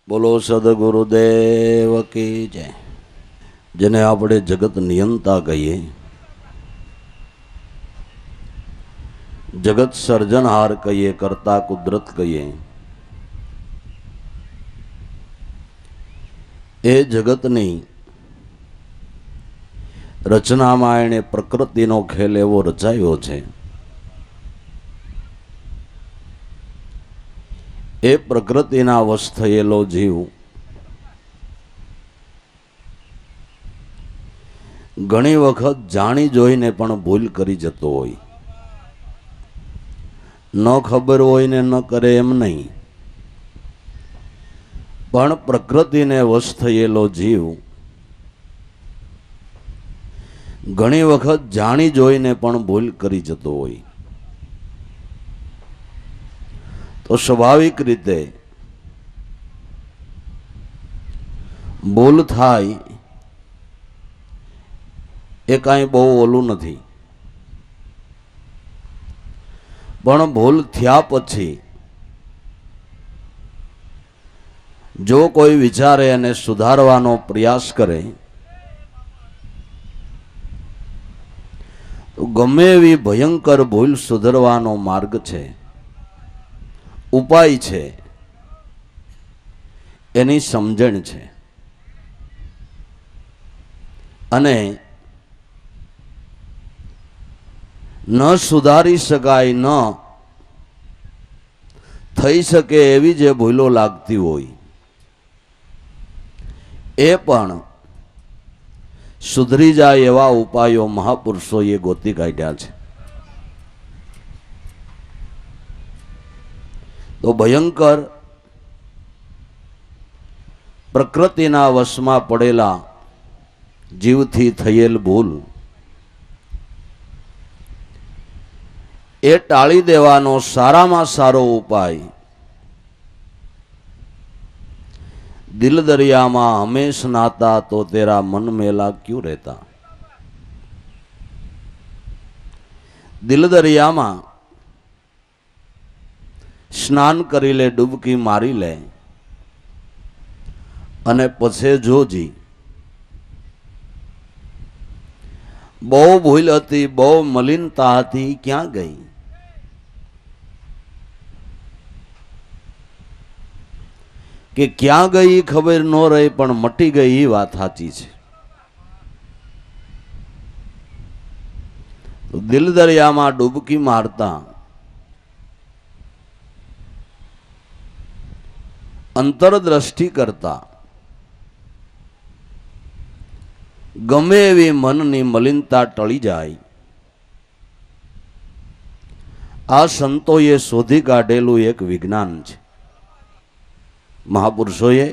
બોલો સદગુરુદેવ કી જય। જેને આપણે જગત નિયંતા કહીએ, જગત સર્જનહાર કહીએ, કરતા કુદરત કહીએ, એ જગતની રચનામાં એણે પ્રકૃતિનો ખેલ એવો રચાયો છે। એ પ્રકૃતિના વશ થયેલો જીવ ઘણી વખત જાણી જોઈને પણ ભૂલ કરી જતો હોય। ન ખબર હોય ને ન કરે એમ નહીં, પણ પ્રકૃતિને વશ થયેલો જીવ ઘણી વખત જાણી જોઈને પણ ભૂલ કરી જતો હોય। તો સ્વાભાવિક રીતે ભૂલ થાય એ કાંઈ બહુ ઓલું નથી, પણ ભૂલ થયા પછી જો કોઈ વિચારે અને સુધારવાનો પ્રયાસ કરે તો ગમે એવી ભયંકર ભૂલ સુધારવાનો માર્ગ છે, ઉપાય છે, એની સમજણ છે। અને ન સુધારી શકાય, ન થઈ શકે એવી જે ભૂલો લાગતી હોય એ પણ સુધરી જાય એવા ઉપાયો મહાપુરુષોએ ગોતી કાઢ્યા છે। તો ભયંકર પ્રકૃતિના વશમાં પડેલા જીવથી થયેલ ભૂલ એ ટાળી દેવાનો સારામાં સારો ઉપાય દિલ દરિયામાં હંમેશ નાતા તો તેરા મન મેલા ક્યું રહેતા। દિલ દરિયામાં સ્નાન કરી લે, ડૂબકી મારી લે, અને પછી જોજી બહુ ભૂલ હતી, બહુ મલિનતા હતી, ક્યાં ગઈ? કે ક્યાં ગઈ ખબર ન રહી, પણ મટી ગઈ એ વાત સાચી છે। તો દિલ દરિયામાં ડૂબકી મારતા અંતરદ્રષ્ટિ કરતા ગમે એવી મનની મલિનતા ટળી જાય। આ સંતોએ શોધી કાઢેલું એક વિજ્ઞાન છે મહાપુરુષોએ।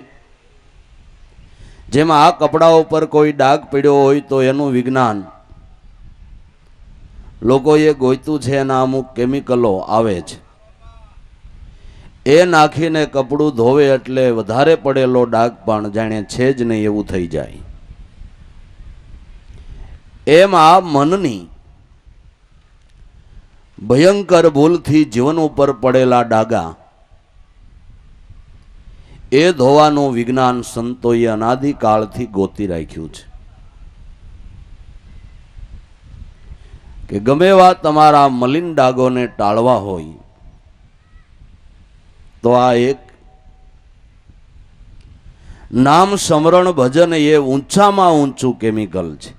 જેમાં આ કપડા ઉપર કોઈ ડાઘ પડ્યો હોય તો એનું વિજ્ઞાન લોકોએ ગોઈતું છે, એના અમુક કેમિકલો આવે છે, એ નાખીને કપડું ધોવે એટલે વધારે પડેલો ડાઘ પણ જાણે છે જ નહીં એવું થઈ જાય। એમ આ મનની ભયંકર ભૂલથી જીવન ઉપર પડેલા ડાઘા એ ધોવાનું વિજ્ઞાન સંતોએ અનાદિકાળથી ગોતી રાખ્યું છે કે ગમે એવા તમારા મલિન ડાઘોને ટાળવા હોય તો આ એક નામ સ્મરણ ભજન એ ઊંચામાં ઊંચું કેમિકલ છે।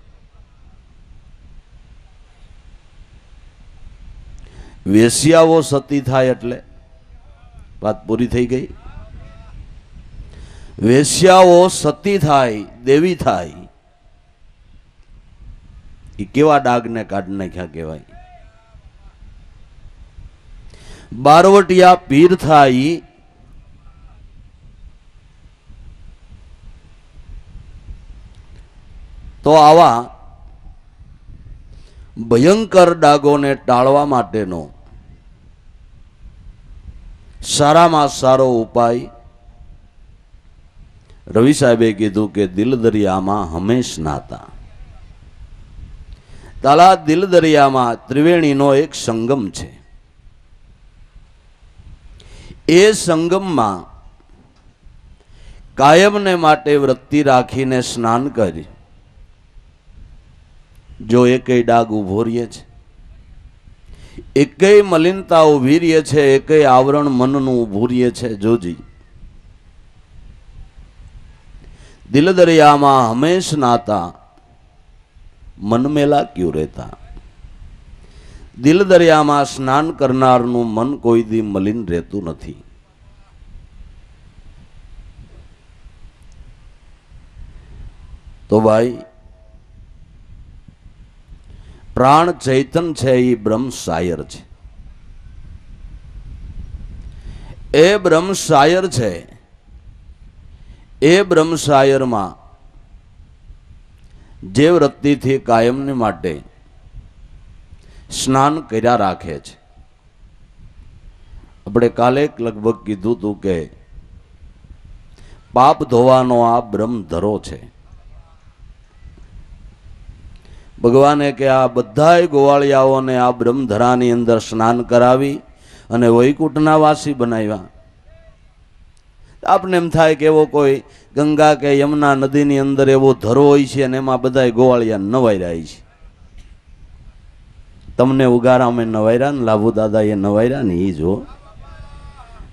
વેશ્યાઓ સતી થાય એટલે વાત પૂરી થઈ ગઈ। વેશ્યાઓ સતી થાય, દેવી થાય, એ કેવા ડાઘને કાઢી નાખ્યા કહેવાય। બારવટિયા પીર થાય, તો આવા ભયંકર ડાઘોને ટાળવા માટેનો સારામાં સારો ઉપાય રવિ સાહેબે કીધું કે દિલ દરિયામાં હંમેશ નાતા। તાલા દિલ દરિયામાં ત્રિવેણીનો એક સંગમ છે। એ સંગમમાં કાયમને માટે વૃત્તિ રાખીને સ્નાન કરી, જો એકેય ડાઘ ઉભો રહે છે, એકેય મલિનતા ઉભી રહે છે, એકેય આવરણ મનનું ઉભું રહે છે, જોજી. દિલ દરિયામાં હંમેશ નાતા, મન મેલા ક્યું રહેતા. દિલ દરિયામાં સ્નાન કરનારનું મન કોઈ દી મલિન રહેતું નથી. તો ભાઈ, પ્રાણ ચૈતન છે એ બ્રહ્મ શાયર છે. એ બ્રહ્મ શાયર છે. એ બ્રહ્મ શાયરમાં જે વૃત્તિથી કાયમને માટે સ્નાન કર્યા રાખે છે. આપણે કાલે લગભગ કીધું હતું કે પાપ ધોવાનો આ બ્રહ્મ ધરો છે. ભગવાને કે આ બધાય ગોવાળિયાઓને આ બ્રહ્મધરાની અંદર સ્નાન કરાવી અને વૈકુંઠના વાસી બનાવ્યા. આપને એમ થાય કે એવો કોઈ ગંગા કે યમુના નદીની અંદર એવો ધરો હોય છે અને એમાં બધાય ગોવાળિયા નવાઈ રહ્યા છે. તમને ઉગારામાં નવાયરા ને લાભુ દાદા એ નવાયરા ને એ જો,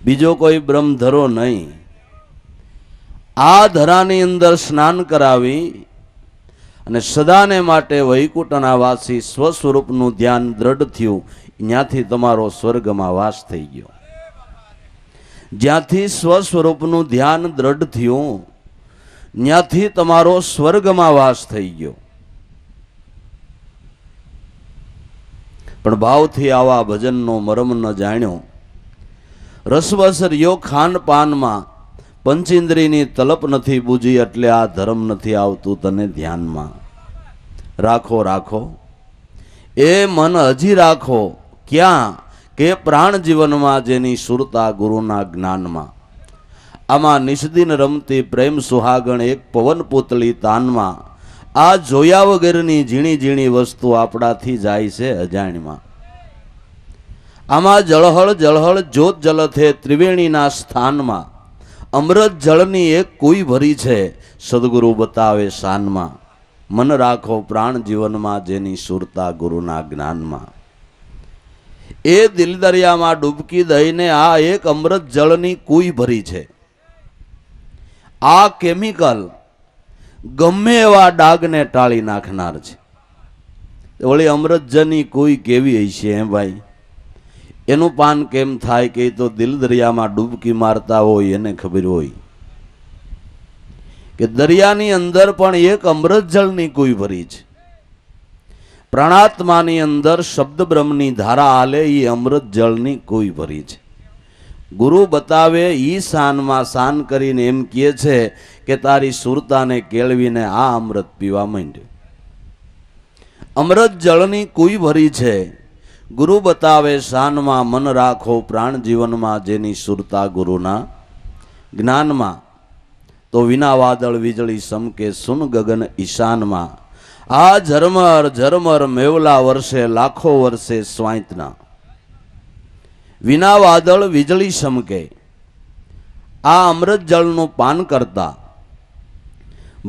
બીજો કોઈ બ્રહ્મધરો નહીં. આ ધરાની અંદર સ્નાન કરાવી અને સદાને માટે વૈકુંઠના વાસી સ્વસ્વરૂપનું ધ્યાન દ્રઢ થયું. ત્યાંથી તમારો સ્વર્ગમાં વાસ થઈ ગયો. જ્યાંથી સ્વસ્વરૂપનું ધ્યાન દ્રઢ થયું ત્યાંથી તમારો સ્વર્ગમાં વાસ થઈ ગયો. પણ ભાવથી આવા ભજનનો મરમ ન જાણ્યો, રસવસ રહ્યો ખાન પાનમાં, પંચેન્દ્રિયની તલપ નથી બૂજી, એટલે આ ધર્મ નથી આવતું તને ધ્યાનમાં. રાખો રાખો એ મન હજી રાખો, ક્યાં કે પ્રાણ જીવનમાં જેની સુરતા ગુરુના જ્ઞાનમાં. આમાં નિષ્દિન રમતી પ્રેમ સુહાગણ એક પવન પૂતળી તાનમાં. આ જોયા વગરની ઝીણી ઝીણી વસ્તુ આપણાથી જાય છે અજાણ્યમાં. આમાં જળહળ જળહળ જ્યોત જલથે ત્રિવેણીના સ્થાનમાં. અમૃત જળની એક કુઈ ભરી છે, સદગુરુ બતાવે શાનમાં. મન રાખો પ્રાણ જીવનમાં જેની સુરતા ગુરુના જ્ઞાનમાં. એ દિલ દરિયામાં ડૂબકી દઈને આ એક અમૃત જળની કુઈ ભરી છે. આ કેમિકલ ગમે એવા ડાઘને ટાળી નાખનાર છે. વળી અમૃત જળની કુઈ કેવી હશે હે ભાઈ? એનું પાન કેમ થાય કે તો દિલ દરિયામાં ડૂબકી મારતા હોય એને ખબર હોય કે દરિયાની અંદર પણ એક અમૃત જળની કુઈ ભરી છે. પ્રાણાત્માની અંદર શબ્દ બ્રહ્મની ધારા હાલે એ અમૃત જળની કુઈ ભરી છે. ગુરુ બતાવે ઈ શાનમાં શાન કરીને એમ કહે છે કે તારી સુરતાને કેળવીને આ અમૃત પીવા માંડ્યો. અમૃત જળની કુઈ ભરી છે. ગુરુ બતાવે શાનમાં, મન રાખો પ્રાણ જીવનમાં જેની સુરતા ગુરુના જ્ઞાનમાં. તો વિના વાદળ વીજળી સમકે સુન ગગન ઈશાનમાં. આ ઝરમર ઝરમર મેવલા વર્ષે લાખો વર્ષે સ્વાંતના. વિના વાદળ વીજળી સમકે. આ અમૃત જળનું પાન કરતા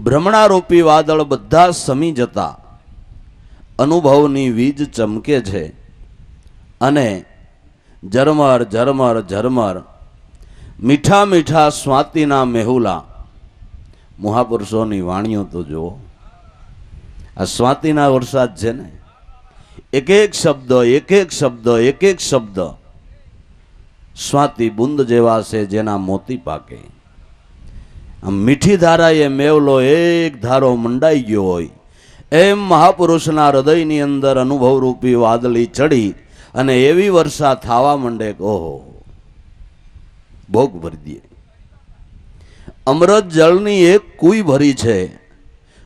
ભ્રમણારૂપી વાદળ બધા સમી જતા અનુભવની વીજ ચમકે છે. અને ઝરમર ઝરમર ઝરમર મીઠા મીઠા સ્વાતિના મેહુલા. મહાપુરુષોની વાણીઓ તો જુઓ, આ સ્વાતિના વરસાદ છે ને, એક એક શબ્દ એક એક શબ્દ એક એક શબ્દ સ્વાતિ બુંદ જેવા છે જેના મોતી પાકે. આમ મીઠી ધારાએ મેવલો એક ધારો મંડાઈ ગયો હોય એમ મહાપુરુષના હૃદયની અંદર અનુભવરૂપી વાદળી ચડી અને એવી વર્ષા થવા માંડે કે ઓહો, ભોગ ભરી દે. અમૃત જળની એક કુઈ ભરી છે.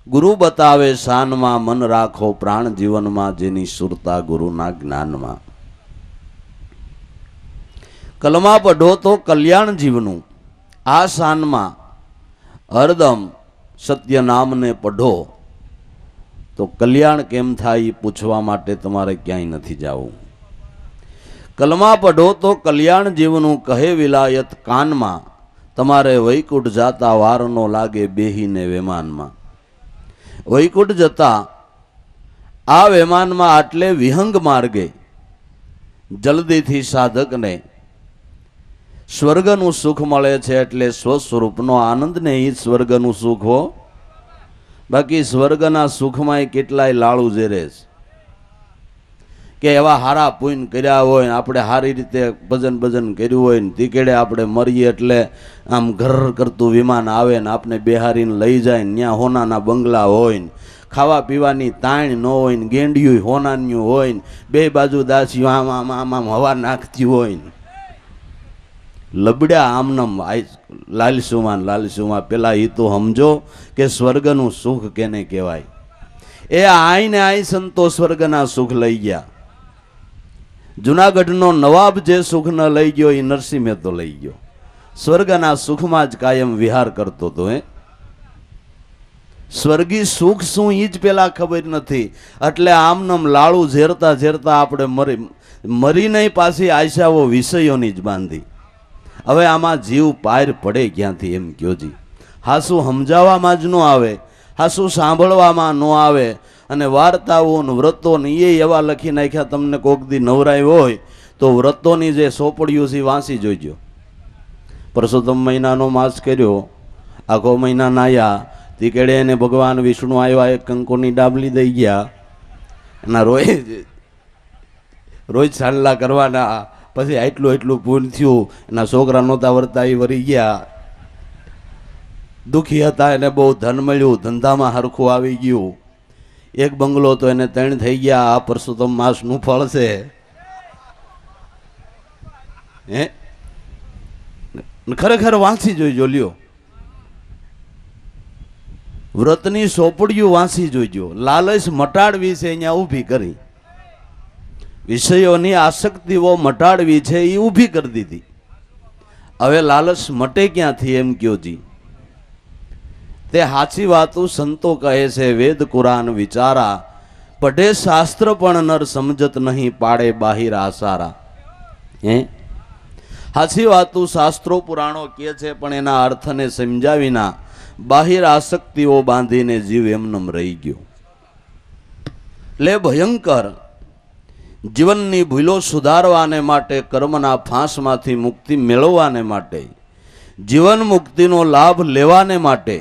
ગુરુ બતાવે શાનમાં, મન રાખો પ્રાણ જીવનમાં જેની સુરતા ગુરુના જ્ઞાનમાં. કલમા પઢો તો કલ્યાણ જીવનું. આ શાનમાં હરદમ સત્ય નામને પઢો તો કલ્યાણ કેમ થાય એ પૂછવા માટે તમારે ક્યાંય નથી જવું. કલમા પઢો તો કલ્યાણ જીવનું કહે વિલાયત કાનમાં. તમારે વૈકુંઠ જાતા વાર નો લાગે બેહીને વિમાનમાં. વૈકુંઠ જતા આ વિમાનમાં આટલે વિહંગ માર્ગે જલ્દીથી સાધકને સ્વર્ગનું સુખ મળે છે. એટલે સ્વસ્વરૂપનો આનંદ ને એ સ્વર્ગનું સુખ હો. બાકી સ્વર્ગના સુખમાં કેટલાય લાળુ ઝેરે છે કે એવા હારા પુણ્ય કર્યા હોય, આપણે સારી રીતે ભજન કર્યું હોય ને તીકેડે આપણે મરીએ એટલે આમ ઘર કરતું વિમાન આવે ને આપણે બેહારીને લઈ જાય ને ત્યાં હોનાના બંગલા હોય ને ખાવા પીવાની તાણ ન હોય ને ગેંડિયું હોનાન્યું હોય ને બે બાજુ દાસીઓ આમ આમ આમ આમ હવા નાખતી હોય ને લબડ્યા આમનમ લાલસુમાં પેલા એ તો સમજો કે સ્વર્ગનું સુખ કેને કહેવાય. એ આઈને આઈ સંતો સ્વર્ગના સુખ લઈ ગયા. જુનાગઢનો નવાબ જે સુખ ન લઈ ગયો એ નરસિંહ મહેતો લઈ ગયો. સ્વર્ગના સુખમાં જ કાયમ વિહાર કરતો હતો. સ્વર્ગી સુખ શું એ જ પેલા ખબર નથી. એટલે આમનમ લાળુ ઝેરતા આપણે મરી નહીં પાછી આશાઓ વિષયોની જ બાંધી. હવે આમાં જીવ પાર પડે ક્યાંથી એમ કયોજી. હાસું સમજાવવામાં જ ન આવે, હાસું સાંભળવામાં ન આવે. અને વાર્તાઓ ને વ્રતો ને એ એવા લખી નાખ્યા, તમને કોક દી નવરાય હોય તો વ્રતોની જે સોપડીઓ છે વાંચી જોઈજો. પરસોત્તમ મહિનાનો માસ કર્યો, આખો મહિના નાયા, તીકેડે એને ભગવાન વિષ્ણુ આવ્યા, એક કંકોની ડાબલી દઈ ગયા, એના રોજ સાંડલા કરવાના. પછી એટલું પૂર્ણ થયું, એના છોકરા નહોતા વર્તા એ વરી ગયા, દુઃખી હતા, એને બહુ ધન મળ્યું, ધંધામાં હરખું આવી ગયું. એક બંગલો તો એને 3 થઈ ગયા. આ પરસોત્તમ માસનું ફળ છે. ખરેખર વાંચી જોઈજો. લ્યો, વ્રતની સોપડીઓ વાંચી જોઈજો. લાલચ મટાડવી છે અહીંયા ઊભી કરી, વિષયોની આસક્તિઓ મટાડવી છે એ ઊભી કરી દીધી. હવે લાલચ મટે ક્યાંથી એમ કયોજી. તે સાચી વાતો સંતો કહે છે, વેદ કુરાન વિચારા, પઢે શાસ્ત્ર પણ નર સમજત નહીં, પાડે બાહિર આસારા. સાચી વાતો શાસ્ત્રો પુરાણો કહે છે, પણ એના અર્થને સમજાવીના બાહિર આસક્તિઓ બાંધીને જીવ એમનેમ રહી ગયો. એટલે ભયંકર જીવનની ભૂલો સુધારવાને માટે, કર્મના ફાંસમાંથી મુક્તિ મેળવવાને માટે, જીવન મુક્તિનો લાભ લેવાને માટે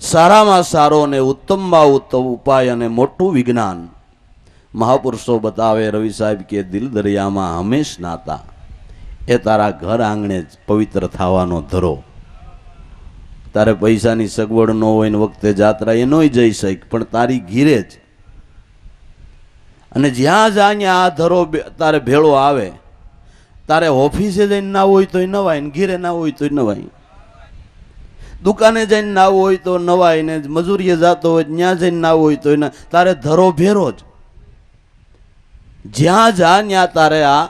સારામાં સારો અને ઉત્તમમાં ઉત્તમ ઉપાય અને મોટું વિજ્ઞાન મહાપુરુષો બતાવે. રવિ સાહેબ કે દિલ દરિયામાં હંમેશ નાતા, એ તારા ઘર આંગણે જ પવિત્ર થવાનો ધરો. તારે પૈસાની સગવડ ન હોય ને વખતે જાત્રા એ નોય જઈ શક, પણ તારી ઘીરે જ. અને જ્યાં જ્યાં આ ધરો તારે ભેળો આવે, તારે ઓફિસે જઈને ના હોય તોય નવાય ને ઘીરે ના હોય તોય નવાય, દુકાને જઈને ના હોય તો નવાય ને મજૂરીએ જતો હોય ત્યાં જઈને ના હોય તો તારે ધરો ભેરો જ. જ્યાં જા ત્યાં તારે આ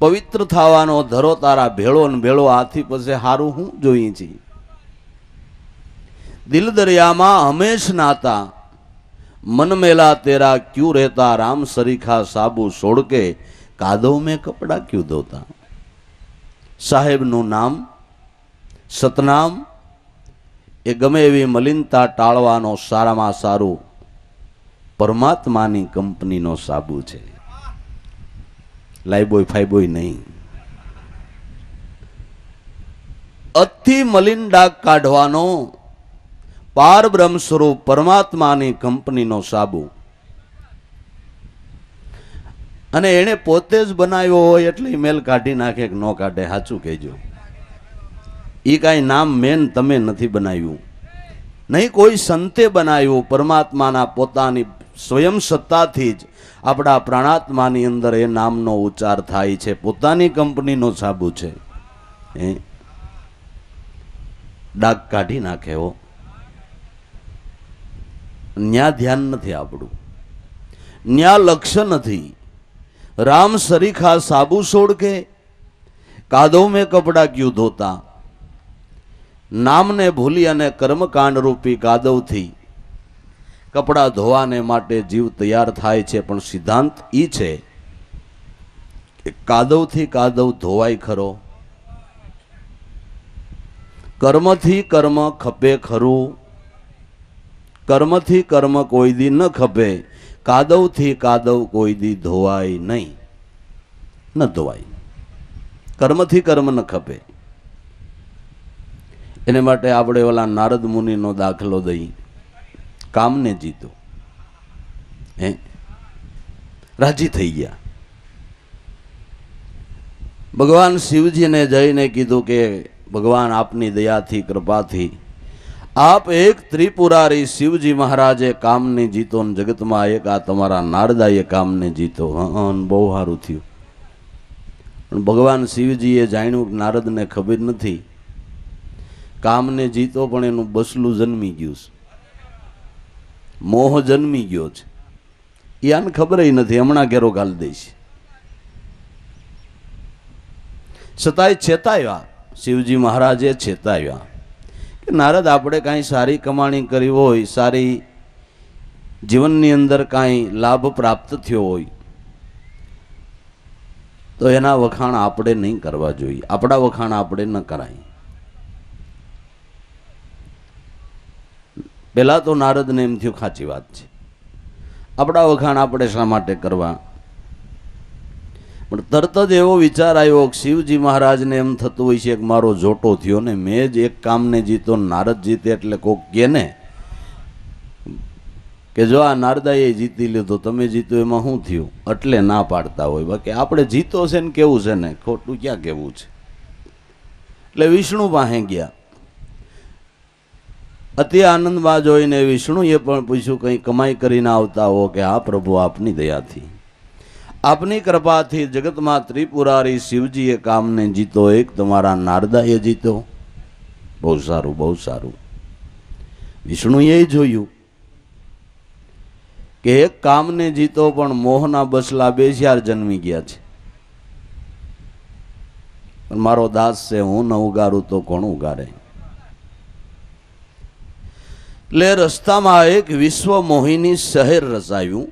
પવિત્ર થવાનો ધરો તારા ભેળો ને ભેળો. આથી પછી સારું હું જોઈએ છીએ. દિલ દરિયામાં હંમેશ નાતા, મન મેલા તેરા ક્યું રહેતા, રામ સરીખા સાબુ છોડ કે કાદવ મેં કપડા ક્યું ધોતા. સાહેબનું નામ, સતનામ એ ગમે એવી મલિનતા ટાળવાનો સારામાં સારું પરમાત્માની કંપનીનો સાબુ છે. લાઈબોય ફાઈબોય નહીં. અતિ મલિન ડાઘ કાઢવાનો પાર બ્રહ્મ સ્વરૂપ પરમાત્માની કંપનીનો સાબુ. અને એને પોતે જ બનાવ્યો હોય એટલે મેલ કાઢી નાખે કે ન કાઢે, સાચું કહેજો. એ કાંઈ નામ મેન તમે નથી બનાવ્યું, નહીં કોઈ સંતે બનાવ્યું. પરમાત્માના પોતાની સ્વયં સત્તાથી જ આપણા પ્રાણાત્માની અંદર એ નામનો ઉચ્ચાર થાય છે. પોતાની કંપનીનો સાબુ છે. ડાઘ કાઢી નાખે હો. ન્યા ધ્યાન નથી આપણું, ન્યા લક્ષ્ય નથી. રામ સરીખા સાબુ છોડ કે કાદવ મેં કપડા ક્યું ધોતા. નામને ભૂલી અને કર્મકાંડ રૂપી કાદવથી કપડાં ધોવાને માટે જીવ તૈયાર થાય છે. પણ સિદ્ધાંત એ છે કે કાદવથી કાદવ ધોવાય ખરો? કર્મથી કર્મ ખપે ખરું, કર્મથી કર્મ કોઈ દી ન ખપે, કાદવથી કાદવ કોઈ દી ધોવાય નહીં, ન ધોવાય. કર્મથી કર્મ ન ખપે. એને માટે આપણે ઓલા નારદ મુનિનો દાખલો દઈ, કામને જીતો, હે રાજી થઈ ગયા. ભગવાન શિવજીને જઈને કીધું કે ભગવાન આપની દયાથી કૃપાથી આપ એક ત્રિપુરારી શિવજી મહારાજે કામને જીતો ને જગતમાં એક આ તમારા નારદાએ કામને જીતો. બહુ સારું થયું. પણ ભગવાન શિવજીએ જાણ્યું કે નારદને ખબર નથી, કામને જીતો પણ એનું બસલું જન્મી ગયું છે, મોહ જન્મી ગયો છે. એ આને ખબર નથી, હમણાં ઘેરો ગાલ દઈશ. છતાંય ચેતાવ્યા, શિવજી મહારાજે ચેતાવ્યા કે નારદ, આપણે કાંઈ સારી કમાણી કરી હોય, સારી જીવનની અંદર કાંઈ લાભ પ્રાપ્ત થયો હોય તો એના વખાણ આપણે નહીં કરવા જોઈએ, આપણા વખાણ આપણે ન કરાય. પહેલા તો નારદને એમ થયું સાચી વાત છે, આપણા વખાણ આપણે શા માટે કરવા? પણ તરત જ એવો વિચાર આવ્યો કે શિવજી મહારાજને એમ થતું હોય છે કે મારો જોટો થયો ને, મેં જ એક કામને જીતો, નારદ જીતે એટલે કોક કે ને કે જો આ નારદાએ જીતી લીધો, તમે જીતો એમાં શું થયું, એટલે ના પાડતા હોય. બાકી આપણે જીતો છે ને કેવું છે ને, ખોટું ક્યાં કેવું છે. એટલે વિષ્ણુ પાસે ગયા. અતિ આનંદમાં જોઈને વિષ્ણુએ પણ પૂછ્યું, કંઈ કમાઈ કરીને આવતા હો? કે હા પ્રભુ, આપની દયાથી, આપની કૃપાથી જગતમાં ત્રિપુરારી શિવજીએ કામને જીતો, એક તમારા નારદાએ જીતો. બહુ સારું, બહુ સારું. વિષ્ણુએ જોયું કે એક કામને જીતો પણ મોહના બસલા બેસ્યાર જન્મી ગયા છે. પણ મારો દાસ છે, હું ન ઉગારું તો કોણ ઉગારે? એટલે રસ્તામાં એક વિશ્વ મોહિની શહેર રચાયું.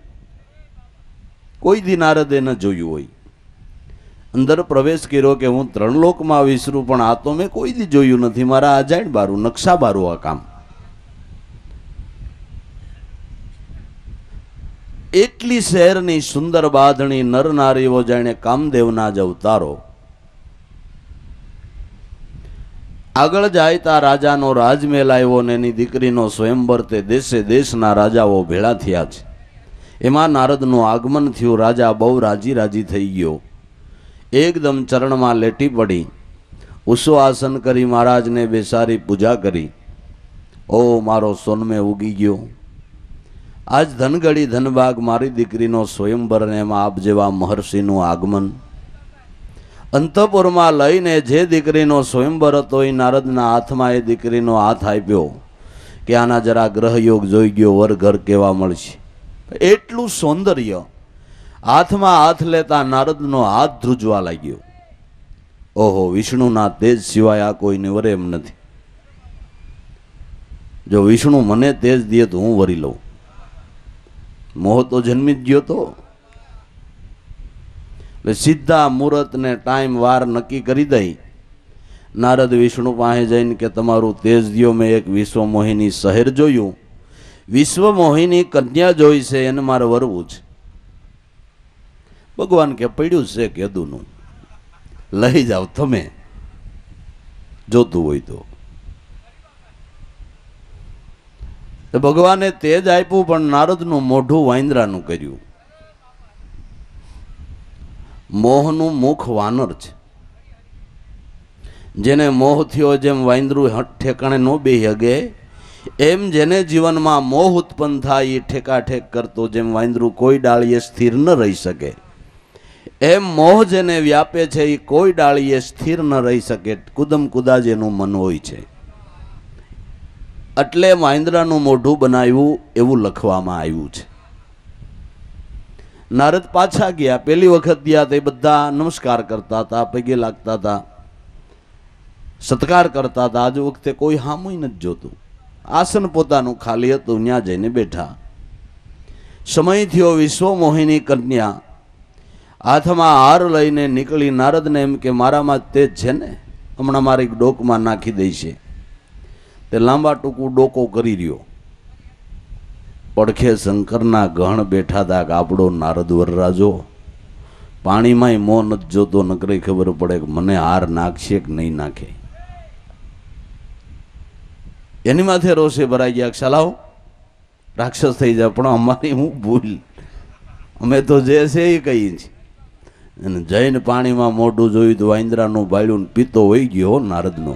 કોઈ દી નારદે ન જોયું હોય. અંદર પ્રવેશ કર્યો કે હું 3 લોકમાં વિસરું, પણ આ તો મેં કોઈ દી જોયું નથી. મારા અજાણ બારું, નકશા બારું આ કામ. એટલી શહેરની સુંદર બાંધણી, નર નારીઓ જાણે કામદેવના જ અવતારો. આગળ જાય તા રાજાનો રાજમહેલ આવ્યો ને એની દીકરીનો સ્વયંવર. તે દેશે દેશના રાજાઓ ભેળા થયા છે. એમાં નારદનું આગમન થયું. રાજા બહુ રાજી થઈ ગયો. એકદમ ચરણમાં લેટી પડી, ઉસો આસન કરી મહારાજને બેસારી પૂજા કરી. ઓ મારો સોનમે ઉગી ગયો, આજ ધનગડી ધનભાગ, મારી દીકરીનો સ્વયંવર ને એમાં આપ જેવા મહર્ષિનું આગમન. અંતપુરમાં લઈને જે દીકરીનો સ્વયંવર હતો એ નારદના હાથમાં એ દીકરીનો હાથ આપ્યો કે આના જરા ગ્રહયોગ જોઈ ગયો, વર ઘર કેવા મળશે. એટલું સૌંદર્ય. હાથમાં હાથ લેતા નારદનો હાથ ધ્રુજવા લાગ્યો. ઓહો, વિષ્ણુના તેજ સિવાય આ કોઈને વરે એમ નથી. જો વિષ્ણુ મને તેજ દે તો હું વરી લઉં. મોહ તો જન્મી જ ગયો તો. એટલે સીધા મુહૂર્ત ને ટાઈમ વાર નક્કી કરી દઈ. નારદ વિષ્ણુ પાસે જઈને કે તમારું તેજ દિયો, મેં એક વિશ્વ મોહિની શહેર જોયું, વિશ્વ મોહિની કન્યા જોઈ છે, એને મારે વરવું છે. ભગવાન કે પડ્યું છે કેદુનું, લઈ જાઓ તમે, જોતું હોય તો. ભગવાને તેજ આપ્યું, પણ નારદનું મોઢું વાંદરાનું કર્યું. મોહનું મુખ વાનર છે. જેને મોહ થયો, જેમ વાંદરું ઠેકાણે ન બેહી હગે, એમ જેને જીવનમાં મોહ ઉત્પન્ન થાય એ ઠેકાઠેક કરતો, જેમ વાંદરું કોઈ ડાળીએ સ્થિર ન રહી શકે, એમ મોહ જેને વ્યાપે છે એ કોઈ ડાળીએ સ્થિર ન રહી શકે. કુદમ કુદા જેનું મન હોય છે. એટલે વાંદરાનું મોઢું બનાવ્યું એવું લખવામાં આવ્યું છે. નારદ પાછા ગયા. પહેલી વખત ગયા તે બધા નમસ્કાર કરતા હતા, પગે લાગતા હતા, સત્કાર કરતા હતા. આજ વખતે કોઈ હામું નથી જોતું. આસન પોતાનું ખાલી હતું, ત્યાં જઈને બેઠા. સમય થયો. વિશ્વ મોહિની કન્યા હાથમાં હાર લઈને નીકળી. નારદને એમ કે મારામાં તેજ છે ને, હમણાં મારી ડોકમાં નાખી દઈ છે. તે લાંબા ટૂંકું ડોકો કરી રહ્યો. પડખે શંકરના ગહણ બેઠા હતા કે આપણો નારદ વરરાજો પાણીમાંય મોં નથી જોતો, નકરી ખબર પડે કે મને હાર નાખશે કે નહીં નાખે. એની માથે રોષે ભરાઈ ગયા, ચલાવો રાક્ષસ થઈ જાય, પણ અમારી હું ભૂલ, અમે તો જે છે એ કહીએ છીએ. અને જઈને પાણીમાં મોઢું જોયું તો વાંદરાનું બાળ્યું પીતો હોઈ ગયો નારદનો.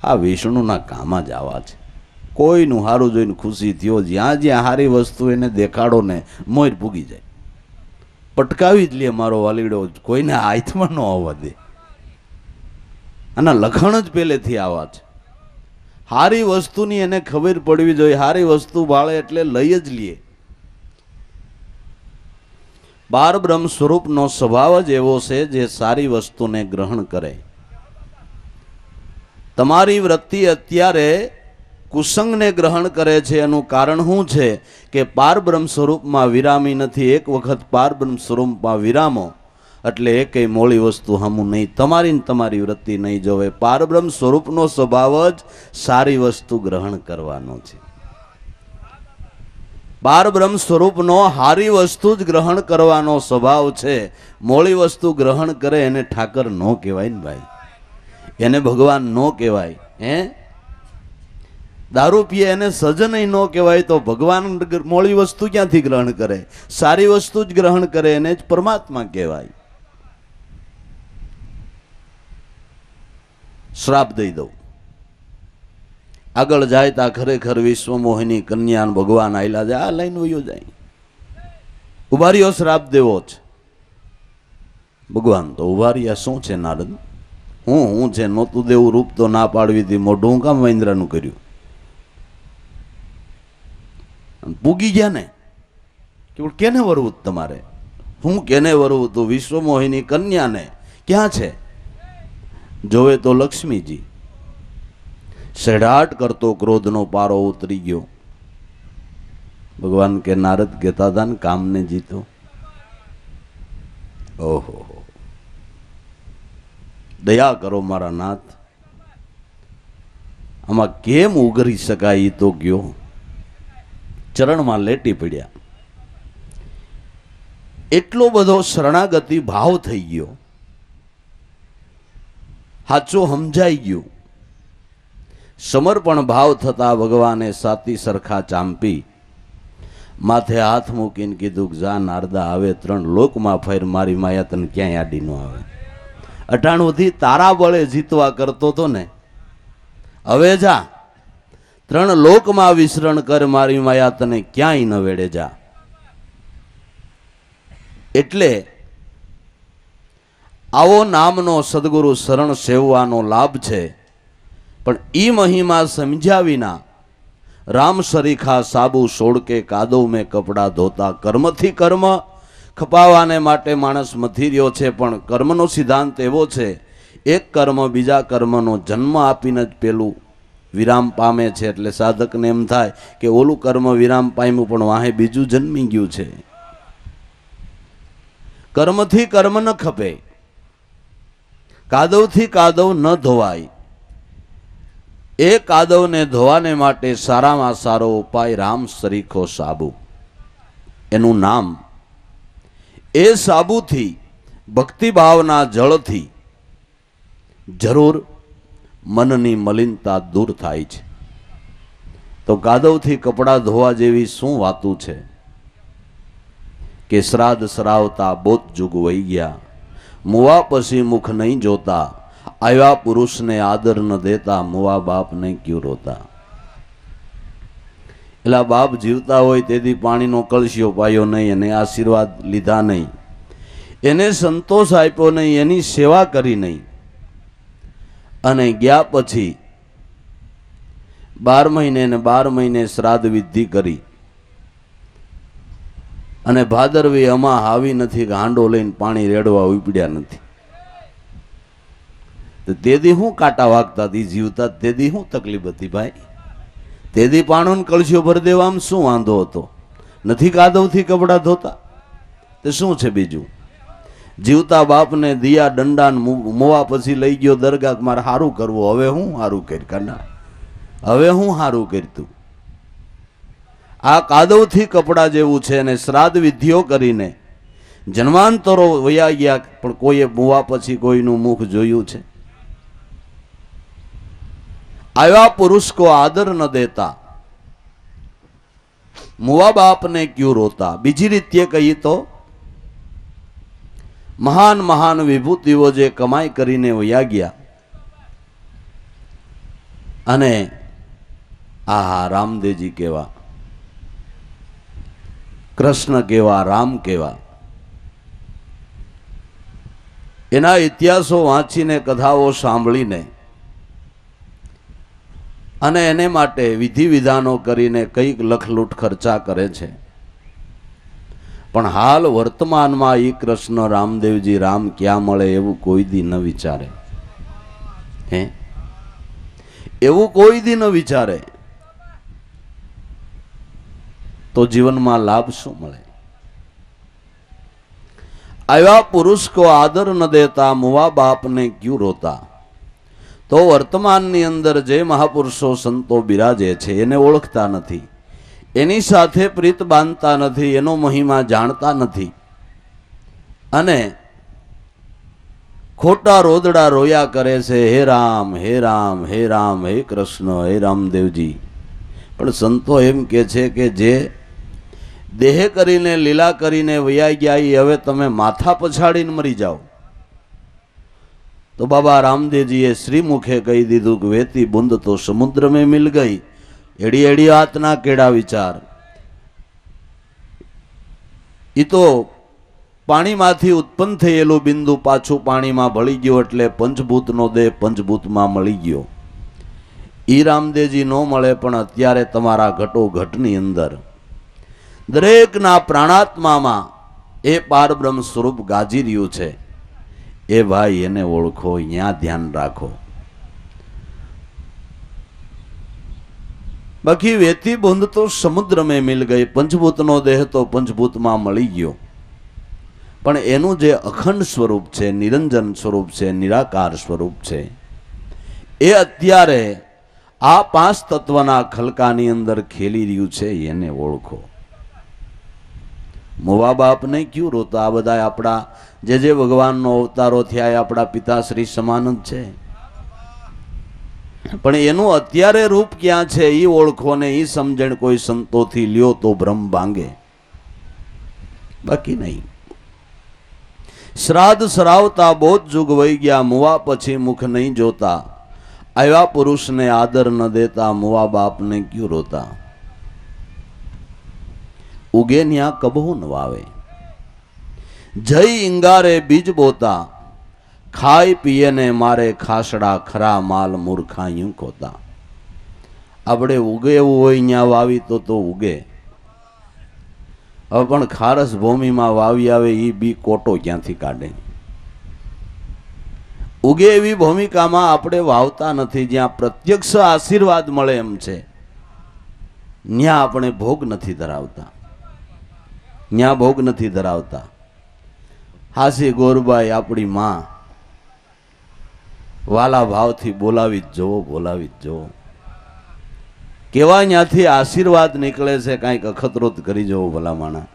આ વિષ્ણુના કામ જ આવા છે. કોઈનું સારું જોઈને ખુશી થયો, જ્યાં જ્યાં સારી વસ્તુ એને દેખાડો ને મોર પૂગી જાય, પટકાવી જ લે મારો વાલીડો, કોઈને હાથમાં ન આવવા દે. આના લખણ જ પહેલેથી આવા છે. સારી વસ્તુની એને ખબર પડવી જોઈએ, સારી વસ્તુ ભાળે એટલે લઈ જ લે. બાર બ્રહ્મ સ્વરૂપનો સ્વભાવ જ એવો છે જે સારી વસ્તુને ગ્રહણ કરે. તમારી વૃત્તિ અત્યારે કુસંગને ગ્રહણ કરે છે. એનું કારણ શું છે કે પારબ્રહ્મ સ્વરૂપમાં વિરામી નથી. એક વખત પારબ્રહ્મ સ્વરૂપમાં વિરામો એટલે એકેય મોળી વસ્તુ હમું નહીં, તમારી ને તમારી વૃત્તિ નહીં જોવે. પારબ્રહ્મ સ્વરૂપનો સ્વભાવ જ સારી વસ્તુ ગ્રહણ કરવાનો છે. પારબ્રહ્મ સ્વરૂપનો હારી વસ્તુ જ ગ્રહણ કરવાનો સ્વભાવ છે. મોળી વસ્તુ ગ્રહણ કરે એને ઠાકર ન કહેવાય ને ભાઈ, એને ભગવાન ન કહેવાય. દારૂ પીએ એને સજન ન કહેવાય, તો ભગવાન મોળી વસ્તુ ક્યાંથી ગ્રહણ કરે? સારી વસ્તુ જ ગ્રહણ કરે એને જ પરમાત્મા કહેવાય. શ્રાપ દઈ દઉં, આગળ જાય તા ખરેખર વિશ્વ મોહિની કન્યા ભગવાન આયલા જાય, આ લાઈન વયો જાય. ઉભા રહ્યો, શ્રાપ દેવો છે. ભગવાન તો ઉભા રહ્યા. શું છે નારદ, હું છે? નહોતું દેવું રૂપ તો ના પાડવી હતી, મોઢું કામ વાંદરાનું કર્યું? પૂગી ગયા ને કે કેને વરવું તમારે? હું કેને વરવું? તું વિશ્વ મોહિની કન્યાને ક્યાં છે? જોવે તો લક્ષ્મીજી. સેડાટ કરતો ક્રોધનો પારો ઉતરી ગયો. ભગવાન કે નારદ કહેતા હતા ને કામને જીતો. ઓહો, દયા કરો મારા નાથ, આમાં કેમ ઉગરી શકાય? એ તો ગયો. ચરણમાં લેટી પડ્યા. એટલો બધો શરણાગતિ ભાવ થઈ ગયો, સાચું સમજાઈ ગયું. સમર્પણ ભાવ થતા ભગવાને સાતી સરખા ચાંપી માથે હાથ મૂકીને કીધું કે જા નારદા, આવે 3 લોકમાં ફેર મારી માયા તને ક્યાંય આડી ન આવે. 98થી તારા બળે જીતવા કરતો તો ને, હવે જા 3 લોકમાં વિચરણ કર, મારી માયા તને ક્યાંય ન વેડે જા. એટલે આવો નામનો સદગુરુ શરણ સેવવાનો લાભ છે. પણ ઈ મહિમા સમજ્યા વિના રામ સરીખા સાબુ સોડકે કાદવ મેં કપડા ધોતા. કર્મથી કર્મ ખપાવાને માટે માણસ મથી રહ્યો છે, પણ કર્મનો સિદ્ધાંત એવો છે, એક કર્મ બીજા કર્મનો જન્મ આપીને જ પેલું વિરામ પામે છે. એટલે સાધકને એમ થાય કે ઓલું કર્મ વિરામ પામ્યું પણ વાહે બીજું જન્મી ગયું છે. કર્મથી કર્મ ન ખપે, કાદવથી કાદવ ન ધોવાય. એ કાદવને ધોવાને માટે સારામાં સારો ઉપાય રામ સરીખો સાબુ, એનું નામ. એ સાબુથી, ભક્તિભાવના જળથી જરૂર મનની મલિનતા દૂર થાય છે. તો કાદવથી કપડાં ધોવા જેવી શું વાતું છે કે શ્રાદ્ધ સરાવતા બોત જુગ વહી ગયા, મુવા પછી મુખ નહીં જોતા, આવ્યા પુરુષને આદર ન દેતા, મુવા બાપને ક્યું રોતા. એટલે બાપ જીવતા હોય તેથી પાણીનો કળશિયો પાયો નહીં, અને આશીર્વાદ લીધા નહીં, એને સંતોષ આપ્યો નહીં, એની સેવા કરી નહીં, અને ગયા પછી 12 મહિને ને 12 મહિને શ્રાદ્ધ વિધિ કરી, અને ભાદરવી અમા હાવી નથી કે હાંડો લઈને પાણી રેડવા ઉપડ્યા નથી. તો તેથી હું કાંટા વાગતા હતી જીવતા, તેથી હું તકલીફ હતી ભાઈ? તેથી પાણોને કળશીઓ ભરી દેવામાં શું વાંધો હતો? નથી કાદવથી કપડા ધોતા તે શું છે બીજું? જીવતા બાપને દિયા દંડા મોવા પછી લઈ ગયો દરગાહ, મારે સારું કરવું, હવે હું સારું કરી કરના, હવે હું સારું કરતું. આ કાદવથી કપડા જેવું છે ને શ્રાદ્ધ વિધિઓ કરીને જન્માંતરો વયા ગયા, પણ કોઈએ મોવા પછી કોઈનું મુખ જોયું છે? આવ્યા પુરુષ કો આદર ન દેતા, મુવા બાપને ક્યું રોતા. બીજી રીતે કહીએ તો મહાન મહાન વિભૂતિઓ જે કમાઈ કરીને વયા ગયા, અને આહા રામદેવજી કેવા, કૃષ્ણ કેવા, રામ કેવા, એના ઇતિહાસો વાંચીને કથાઓ સાંભળીને અને એને માટે વિધિ વિધાનો કરીને કંઈક લખલૂટ ખર્ચા કરે છે. પણ હાલ વર્તમાનમાં ઈ કૃષ્ણ રામદેવજી રામ ક્યાં મળે એવું કોઈ દી ન વિચારે. હે, એવું કોઈ દી ન વિચારે તો જીવનમાં લાભ શું મળે? આવ્યા પુરુષ કો આદર ન દેતા, મુવા બાપને ક્યું રોતા. તો વર્તમાનની અંદર જે મહાપુરુષો સંતો બિરાજે છે એને ઓળખતા નથી, એની સાથે પ્રીત બાંધતા નથી, એનો મહિમા જાણતા નથી, અને ખોટા રોદડા રોયા કરે છે, હે રામ હે રામ હે રામ હે કૃષ્ણ હે રામદેવજી. પણ સંતો એમ કે છે કે જે દેહ કરીને લીલા કરીને વયા ગયા એ હવે તમે માથા પછાડીને મરી જાઓ. તો બાબા રામદેવજીએ શ્રીમુખે કહી દીધું કે વેતી બુંદ તો સમુદ્ર में मिल गई, એડી એડી વાતના કેડા વિચાર. ઈ તો પાણીમાંથી ઉત્પન્ન થયેલું બિંદુ પાછું પાણીમાં ભળી ગયો એટલે પંચભૂતનો દેહ પંચભૂતમાં મળી ગયો. ઈ રામદેવજી ન મળે, પણ અત્યારે તમારા ઘટોઘટની અંદર દરેકના પ્રાણાત્મામાં એ પારબ્રહ્મ સ્વરૂપ ગાજી રહ્યું છે. એ ભાઈ એને ઓળખો, અહીંયા ધ્યાન રાખો. બાકી વેતી બુંદ તો સમુદ્ર में मिल गई, પંચભૂતનો દેહ તો પંચભૂતમાં મળી ગયો, પણ એનું જે અખંડ સ્વરૂપ છે, નિરંજન સ્વરૂપ છે, નિરાકાર સ્વરૂપ છે, એ અત્યારે આ પાંચ તત્વના ખલકાની અંદર ખેલી રહ્યું છે. એને ઓળખો. મોવા બાપને ક્યું રોતા. આ બધા આપણા જે ભગવાનનો અવતારો થયા એ આપણા પિતાશ્રી સમાન જ છે, પણ એનું અત્યારે રૂપ ક્યાં છે એ ઓળખો ને એ સમજણ કોઈ સંતોથી લ્યો તો ભ્રમ ભાંગે, બાકી નહીં. શ્રાદ્ધ સરાવતા બોધ જુગ વહી ગયા, મુવા પછી મુખ નહીં જોતા. આવ્યા પુરુષને આદર ન દેતા, મુવા બાપને ક્યું રોતા. ઉગે ન્યા કબહુ ન વાવે, જય ઈંગારે બીજ બોતા. ખાઈ પીએ ને મારે ખાસડા, ખરા માલ મૂર્ખા યું કોતા. આપણે ઉગે એવું હોય ન્યા વાવી તો ઉગે. હવે પણ ખારસ ભૂમિમાં વાવી આવે એ બી કોટો ક્યાંથી કાઢે? ઉગે એવી ભૂમિકામાં આપણે વાવતા નથી. જ્યાં પ્રત્યક્ષ આશીર્વાદ મળે એમ છે, ન્યા આપણે ભોગ નથી ધરાવતા, ન્યા ભોગ નથી ધરાવતા. હાસી ગોરબાઈ આપણી માં વાલા ભાવથી બોલાવી જ જવો, બોલાવી જ જવો. કેવા ત્યાંથી આશીર્વાદ નીકળે છે, કાંઈક અખતરોત કરી જવો ભલામાણા.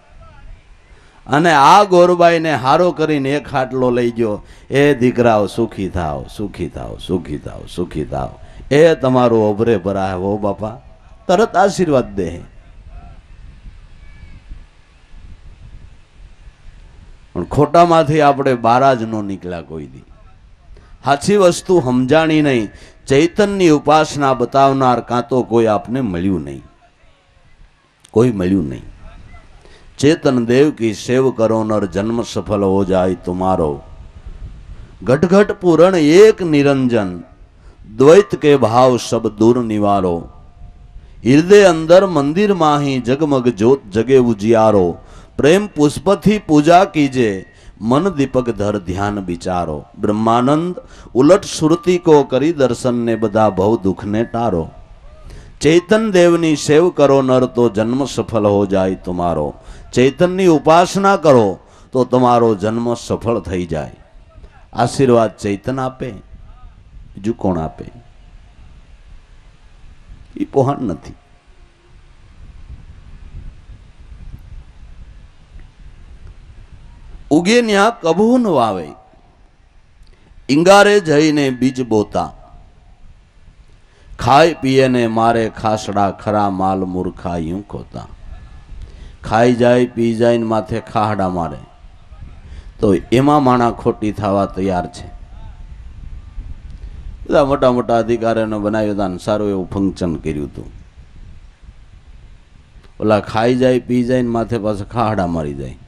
અને આ ગોરબાઈને હારો કરીને એક ખાટલો લઈ ગયો, એ દીકરાઓ સુખી થાવ, સુખી થાવ, સુખી થાવ, સુખી થાવ. એ તમારું અભરે ભરાય હો બાપા, તરત આશીર્વાદ દે. પણ ખોટામાંથી આપણે બારા જ ન નીકળ્યા કોઈ દી. સાચી વસ્તુ સમજાણી નહીં, ચૈતનની ઉપાસના બતાવનાર કાં તો કોઈ આપને મળ્યું નહીં, કોઈ મળ્યું નહીં. चेतन देव की सेव करो नर जन्म सफल हो जाए तुम्हारो. घट घट पूरण एक निरंजन, द्वैत के भाव सब दूर निवारो. हृदय अंदर मंदिर माही जगमग ज्योत जगे उजियारो. प्रेम पुष्पथी पूजा कीजे, मन दीपक धर ध्यान विचारो. ब्रह्मानंद उलट सुरती को करी दर्शन ने बधा भव दुख ने टारो. चैतन देवनी सेव करो नर तो जन्म सफल हो जाए तुम्हारो. चैतन्य उपासना करो તો તમારો જન્મ સફળ થઈ જાય. આશીર્વાદ ચૈતન આપે, બીજું કોણ આપે? એ પોહાણ નથી. ઉગે ન્યા કભૂ ન વાવે, ઈંગારે જઈને બીજ બોતા. ખાય પીએ ને મારે ખાસડા, ખરા માલ મૂર્ખા યું ખોતા. ખાઈ જાય પી જાય ને માથે ખાહડા મારે તો એમાં માણા ખોટી થવા તૈયાર છે. બધા મોટા મોટા અધિકારીઓને બનાવ્યું હતા ને સારું એવું ફંક્શન કર્યું હતું. ઓલા ખાઈ જાય પી જાય ને માથે પાછા ખાહડા મારી જાય.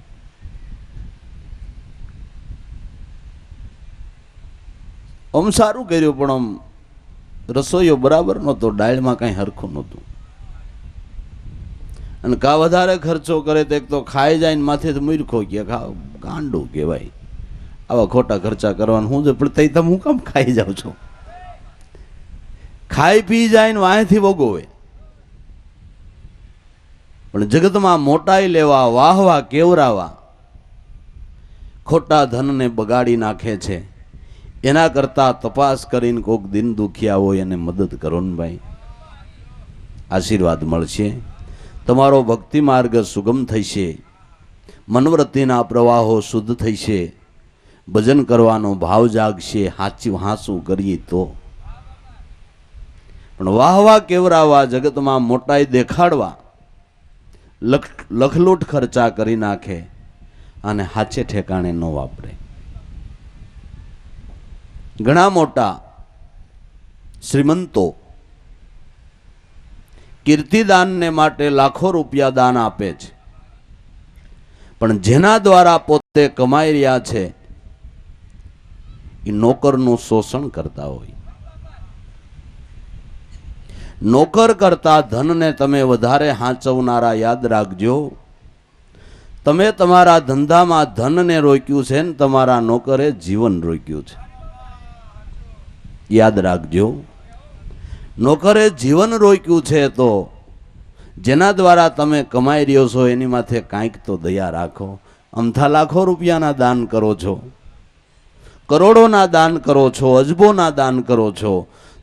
આમ સારું કર્યું પણ આમ રસોઈયો બરાબર નહોતો, ડાળમાં કાંઈ હરખું નહોતું. અને કા વધારે ખર્ચો કરે તો એક તો ખાઈ જાય ને માથે તો મૂર્ખો કે ગાંડું કહેવાય. આવા ખોટા ખર્ચા કરવાનું શું છે? પણ તઈ તમે હું કામ ખાઈ જાવ છો? ખાઈ પી જાય ને વાંયથી ભોગવે. પણ જગતમાં મોટાઈ લેવા, વાહવા કેવરાવા, ખોટા ધનને બગાડી નાખે છે. એના કરતા તપાસ કરીને કોઈક દિન દુખિયા હોય એને મદદ કરો ને ભાઈ, આશીર્વાદ મળશે. તમારો ભક્તિ માર્ગ સુગમ થશે, મનવૃત્તિના પ્રવાહો શુદ્ધ થશે, ભજન કરવાનો ભાવ જાગશે. હાંસું કરીએ તો. પણ વાહવા કેવરાવા, જગતમાં મોટાઈ દેખાડવા, લખલૂટ ખર્ચા કરી નાખે અને હાચે ઠેકાણે ન વાપરે. ઘણા મોટા શ્રીમંતો કીર્તિદાનને માટે લાખો રૂપિયા દાન આપે છે, પણ જેના દ્વારા પોતે કમાઈ રહ્યા છે એ નોકરનું શોષણ કરતા હોય. નોકર કરતા ધનને તમે વધારે હાંચવનારા યાદ રાખજો. તમે તમારા ધંધામાં ધનને રોક્યું છે ને તમારા નોકરે જીવન રોક્યું છે. યાદ રાખજો. નોકરે જીવન રોક્યું છે તો જેના દ્વારા તમે કમાઈ રહ્યો છો એની માથે કાંઈક તો દયા રાખો. અમથા લાખો રૂપિયાના દાન કરો છો, કરોડોના દાન કરો છો, અજબોના દાન કરો છો,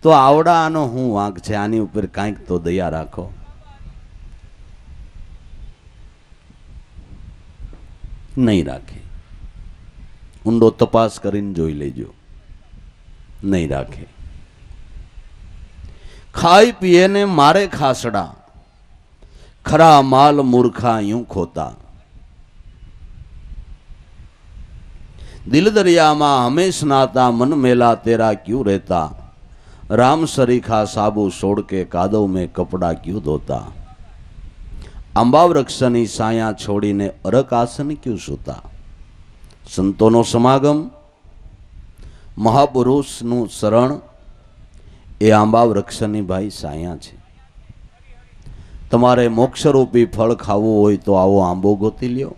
તો આવડા આનો શું વાંક છે? આની ઉપર કાંઈક તો દયા રાખો. નહીં રાખે. ઊંડો તપાસ કરીને જોઈ લેજો. નહીં રાખે. ખાઈ પીએ ને મારે ખાસડા, ખરા માલ મૂર્ખા યું ખોતા. દિલ દરિયામાં હમેશ નાતા, મન મેલા તેરા ક્યું રહેતા. राम सरीखा साबू छोड़ के कादव में कपड़ा क्यों धोता. आंबा वृक्षनी साया छोड़ीने अरक आसन क्यों सूता. संतों समागम, महापुरुषનું શરણ એ આંબા વૃક્ષની ભાઈ સાયા છે. તમારે મોક્ષરૂપી ફળ ખાવું હોય તો આવો આંબો ગોતી લ્યો.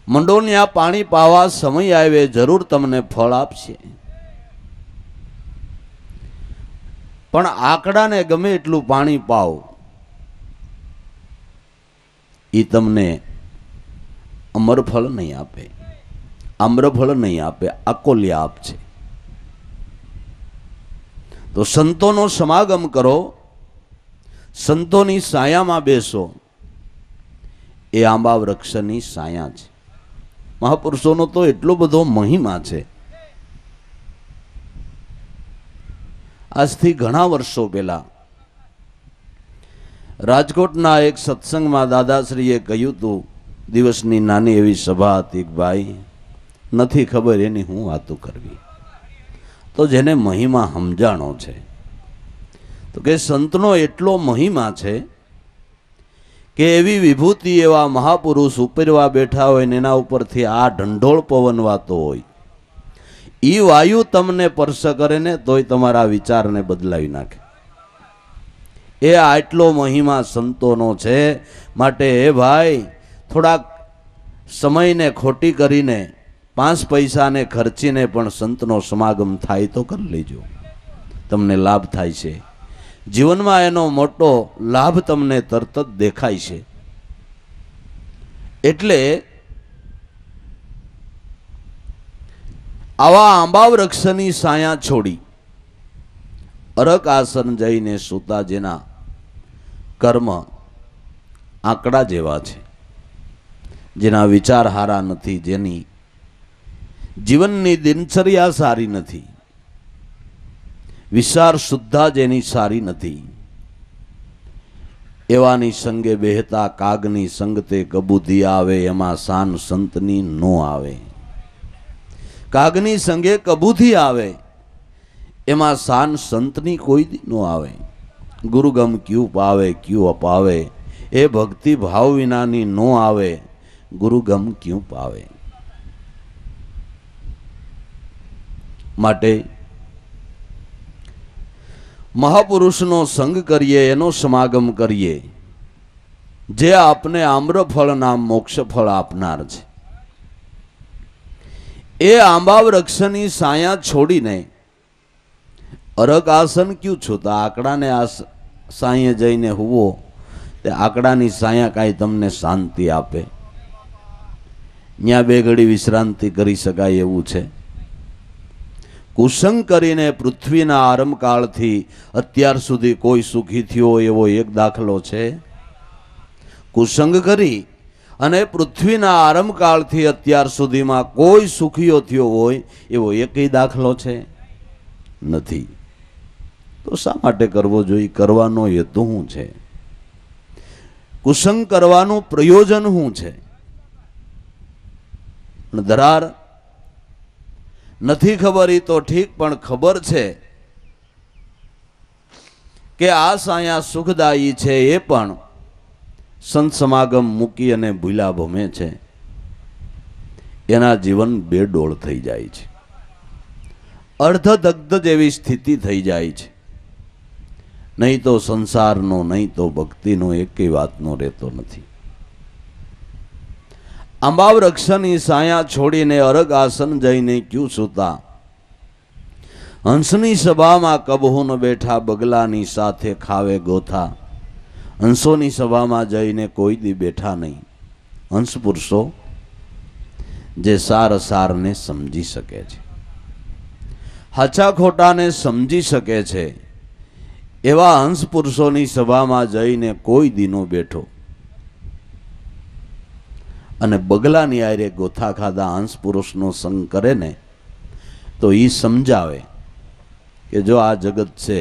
મંડોન્યા પાણી પાવા સમય આવે જરૂર તમને ફળ આપશે, પણ આકડાને ગમે એટલું પાણી પાવ એ તમને અમરફળ નહીં આપે, આમ્રફળ નહીં આપે, આકોલ્યા આપશે. તો સંતોનો સમાગમ કરો, સંતોની સાયામાં બેસો. એ આંબા વૃક્ષની સાયા છે. મહાપુરુષોનો તો એટલો બધો મહિમા છે. આજથી ઘણા વર્ષો પહેલા રાજકોટના એક સત્સંગમાં દાદાશ્રીએ કહ્યું હતું, દિવસની નાની એવી સભા હતી, ભાઈ નથી ખબર એની હું વાતો કરવી. તો જેને મહિમા સમજાણો છે, તો કે સંતનો એટલો મહિમા છે કે એવી વિભૂતિ, એવા મહાપુરુષ ઉપરવા બેઠા હોય ને એના ઉપરથી આ ઢંઢોળ પવન વાતો હોય, એ વાયુ તમને સ્પર્શ કરે ને તોય તમારા વિચારને બદલાવી નાખે. એ આટલો મહિમા સંતોનો છે. માટે એ ભાઈ થોડાક સમયને ખોટી કરીને 5 પૈસાને ખર્ચીને પણ સંતનો સમાગમ થાય તો કરી લેજો, તમને લાભ થાય છે. જીવનમાં એનો મોટો લાભ તમને તરત જ દેખાય છે. એટલે આવા આંબા વૃક્ષની સાયા છોડી અરક આસન જઈને સૂતા જેના કર્મ આંકડા જેવા છે, જેના વિચાર હારા નથી, જેની જીવનની દિનચર્યા સારી નથી, વિચાર શુદ્ધા જેની સારી નથી, એવાની સંગે બેહતા કાગની સંગતે કબૂધી આવે, એમાં શાન સંતની નો આવે. કાગની સંગે કબૂધી આવે, એમાં શાન સંતની કોઈ દી નો આવે. ગુરુગમ ક્યુ પાવે ક્યુ અપાવે, એ ભક્તિ ભાવ વિનાની નો આવે, ગુરુગમ ક્યુ પાવે. માટે મહાપુરુષનો સંગ કરીએ, એનો સમાગમ કરીએ, જે આપને આમ્રફળ નામ મોક્ષ ફળ આપનાર છે. એ આંબા વૃક્ષની સાયા છોડીને અરક આસન ક્યું છોતા, આકડાને આ સાંયે જઈને હુવો, તે આકડાની સાયા કાંઈ તમને શાંતિ આપે? ત્યાં બે ઘડી વિશ્રાંતિ કરી શકાય એવું છે? કુસંગ કરીને પૃથ્વીના આરંભકાળથી અત્યાર સુધી કોઈ સુખી થયો એવો એક દાખલો છે? કુસંગ કરી અને પૃથ્વીના આરંભકાળથી અત્યાર સુધીમાં કોઈ સુખીઓ થયો હોય એવો એકય દાખલો છે? નથી. તો શા માટે કરવો જોઈએ? કરવાનો હેતુ શું છે? કુસંગ કરવાનું પ્રયોજન શું છે? ધરાર નથી ખબર એ તો ઠીક, પણ ખબર છે કે આ સાયા સુખદાયી છે, એ પણ સંત સમાગમ મૂકી અને ભૂલા ભમે છે, એના જીવન બેડોળ થઈ જાય છે, અર્ધદગ્ધ જેવી સ્થિતિ થઈ જાય છે. નહીં તો સંસારનો, નહીં તો ભક્તિનો એકેય વાતનો રહેતો નથી. આંબા વૃક્ષની સાયા છોડીને અરગ આસન જઈને ક્યું સૂતા, હંસની સભામાં કબહુ ન બેઠા, બગલાની સાથે ખાવે ગોથા. હંસોની સભામાં જઈને કોઈ દી બેઠા નહીં. હંસ પુરુષો જે સારને સમજી શકે છે, હાચા ખોટાને સમજી શકે છે, એવા હંસ પુરુષોની સભામાં જઈને કોઈ દીનો બેઠો. અને બગલાની આરે ગોથા ખાધા હંસ પુરુષનો સંગ કરે ને તો એ સમજાવે કે જો આ જગત છે,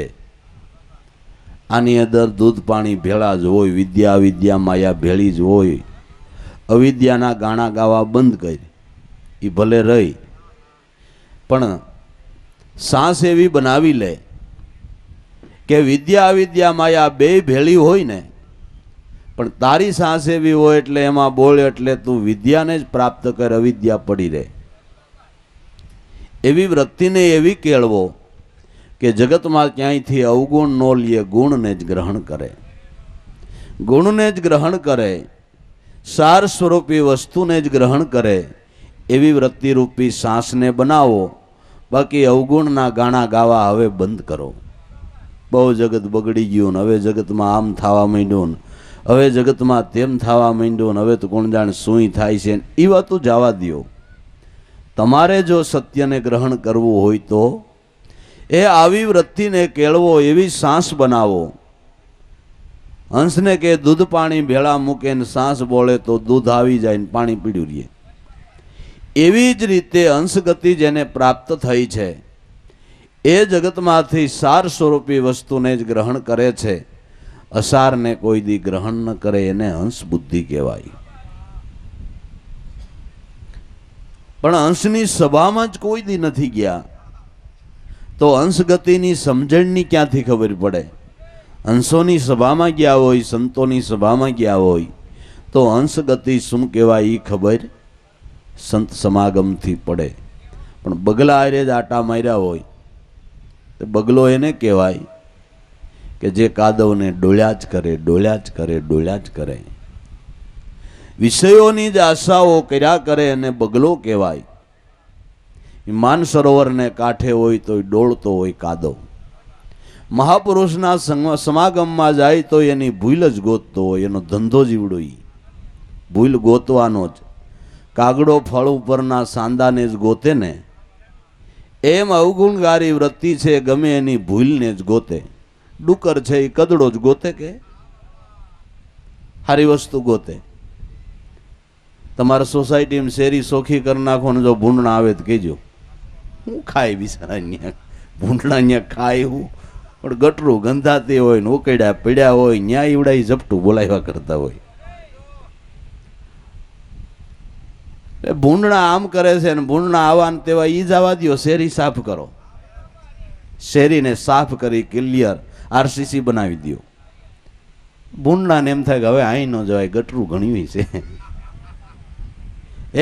આની અંદર દૂધ પાણી ભેળા જ હોય, વિદ્યા અવિદ્યા માયા ભેળી જ હોય. અવિદ્યાના ગાણા ગાવા બંધ કરી, એ ભલે રહી, પણ સાસ એવી બનાવી લે કે વિદ્યા અવિદ્યા માયા બે ભેળી હોય ને, પણ તારી સાસ એવી હોય એટલે એમાં બોલ એટલે તું વિદ્યાને જ પ્રાપ્ત કર, અવિદ્યા પડી રહે. એવી વૃત્તિને એવી કેળવો કે જગતમાં ક્યાંયથી અવગુણ ન લે, ગુણને જ ગ્રહણ કરે, ગુણને જ ગ્રહણ કરે, સાર સ્વરૂપી વસ્તુને જ ગ્રહણ કરે. એવી વૃત્તિરૂપી સાસને બનાવો. બાકી અવગુણના ગાણા ગાવા હવે બંધ કરો. બહુ જગત બગડી ગયું, હવે જગતમાં આમ થવા માંડ્યું, હવે જગતમાં તેમ થવા માંડ્યું, હવે તો કોણ જાણે શું થાય છે, એ વાતો જવા દો. તમારે જો સત્યને ગ્રહણ કરવું હોય તો એ આવી વૃત્તિને કેળવો, એવી સાસ બનાવો. હંસને કે દૂધ પાણી ભેળા મૂકે ને સાસ બોલે તો દૂધ આવી જાય ને પાણી પીડ્યું રહીએ. એવી જ રીતે હંસગતિ જેને પ્રાપ્ત થઈ છે એ જગતમાંથી સાર સ્વરૂપી વસ્તુને જ ગ્રહણ કરે છે, અસારને કોઈ દી ગ્રહણ ન કરે, એને હંસ બુદ્ધિ કહેવાય. પણ હંસની સભામાં જ કોઈ દી નથી ગયા તો હંસગતિની સમજણની ક્યાંથી ખબર પડે? હંસોની સભામાં ગયા હોય, સંતોની સભામાં ગયા હોય તો હંસગતિ શું કહેવાય એ ખબર સંત સમાગમથી પડે. પણ બગલા આરે જ આટા માર્યા હોય તો બગલો એને કહેવાય કે જે કાદવને ડોળ્યા જ કરે, ડોળ્યા જ કરે, ડોળ્યા જ કરે, વિષયોની જ આશાઓ કર્યા કરે, અને બગલો કહેવાય. માન સરોવરને કાંઠે હોય તો ડોળતો હોય કાદવ. મહાપુરુષના સમાગમમાં જાય તો એની ભૂલ જ ગોતતો હોય, એનો ધંધો જીવડો. ભૂલ ગોતવાનો જ. કાગડો ફળ ઉપરના સાંદાને જ ગોતે ને, એમ અવગુણગારી વૃત્તિ છે ગમે એની ભૂલને જ ગોતે. ડુકર છે એ કદડો જ ગોતે કે સારી વસ્તુ ગોતે? તમારા સોસાયટીમાં શેરી સોખી કરી નાખો ને જો ભૂંડણા આવે તો કહેજો. હું ખાય બિચારા અહીંયા ભૂંડણા અહીંયા ખાય હું, પણ ગટરું ગંધાતી હોય ને ઉકેડ્યા પીડ્યા હોય ન્યા ઈવડા ઝપટું બોલાવ્યા કરતા હોય. ભૂંડણા આમ કરે છે ને ભૂંડણા આવા ને તેવા ઈ જવા દો, શેરી સાફ કરો. શેરીને સાફ કરી ક્લિયર આરસીસી બનાવી દો. ભૂંડણાને એમ થાય કે હવે અહીં ન જવાય, ગટરું ઘણી છે.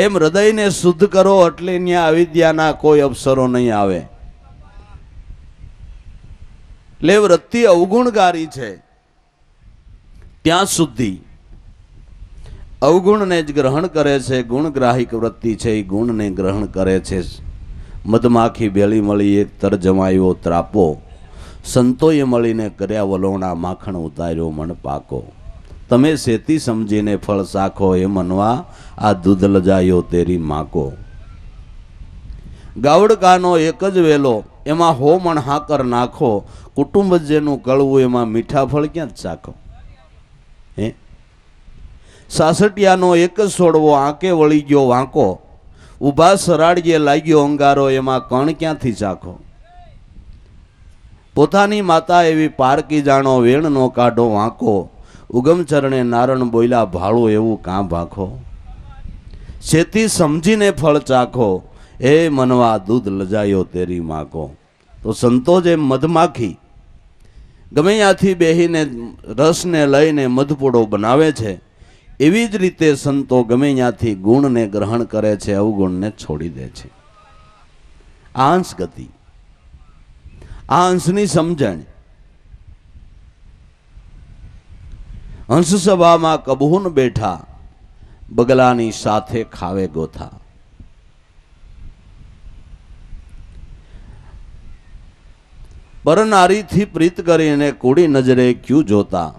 એમ હૃદયને શુદ્ધ કરો એટલે ત્યાં અવિદ્યાના કોઈ અવસરો નહીં આવે. એટલે વૃત્તિ અવગુણગારી છે ત્યાં સુધી અવગુણને જ ગ્રહણ કરે છે. ગુણગ્રાહિક વૃત્તિ છે એ ગુણને ગ્રહણ કરે છે. મધમાખી ભેળી મળી એક તર જમાયો ત્રાપો, સંતોએ મળીને કર્યા વલોણા માખણ ઉતાર્યો મણ પાકો. તમે શેતી સમજીને ફળ સાખો એ મનવા આ દૂધ લજાયો તેરી માકો. ગાવડકાનો એક જ વેલો એમાં હો મણ હાકર નાખો, કુટુંબ જેનું કળવું એમાં મીઠા ફળ ક્યાં જ ચાખો. હે સાસટિયાનો એક જ છોડવો આંકે વળી ગયો વાંકો, ઊભા સરાડીએ લાગ્યો અંગારો એમાં કણ ક્યાંથી ચાખો. પોતાની માતા એવી પારકી જાણો વેણ નો કાઢો વાંકો, ઉગમ ચરણે નારણ બોલ્યા ભાળું એવું કાં ભાખો. છેતી સમજીને ફળ ચાખો એ મનવા દૂધ લજાયો તેરી માકો. તો સંતો જેમ મધમાખી ગમે ત્યાંથી બેહીને રસને લઈને મધપોડો બનાવે છે, એવી જ રીતે સંતો ગમે ત્યાંથી ગુણને ગ્રહણ કરે છે, અવગુણને છોડી દે છે. આ અંશ ગતિ, આ અંશની સમજણ. હંસસભામાં કબૂન બેઠા, બગલાની સાથે ખાવે ગોથા. પરનારીથી પ્રીત કરીને કુડી નજરે ક્યું જોતા.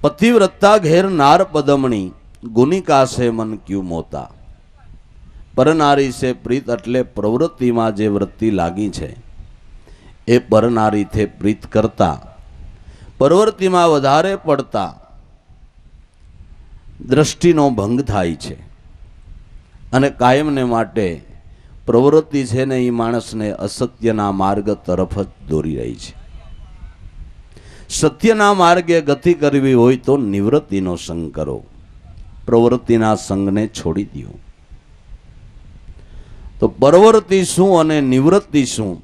પતિવ્રતા ઘેર નાર પદમણી, ગુનિકા સે મન ક્યું મોતા. પરનારી સે પ્રીત એટલે પ્રવૃત્તિમાં જે વૃત્તિ લાગી છે એ પરનારીથી પ્રીત કરતા પ્રવૃત્તિમાં વધારે પડતા દ્રષ્ટિનો ભંગ થાય છે, અને કાયમને માટે પ્રવૃત્તિ છે ને એ માણસને અસત્યના માર્ગ તરફ જ દોરી રહી છે. સત્યના માર્ગે ગતિ કરવી હોય તો નિવૃત્તિનો સંગ કરો, પ્રવૃત્તિના સંગને છોડી દો. તો પરવૃત્તિ શું અને નિવૃત્તિ શું?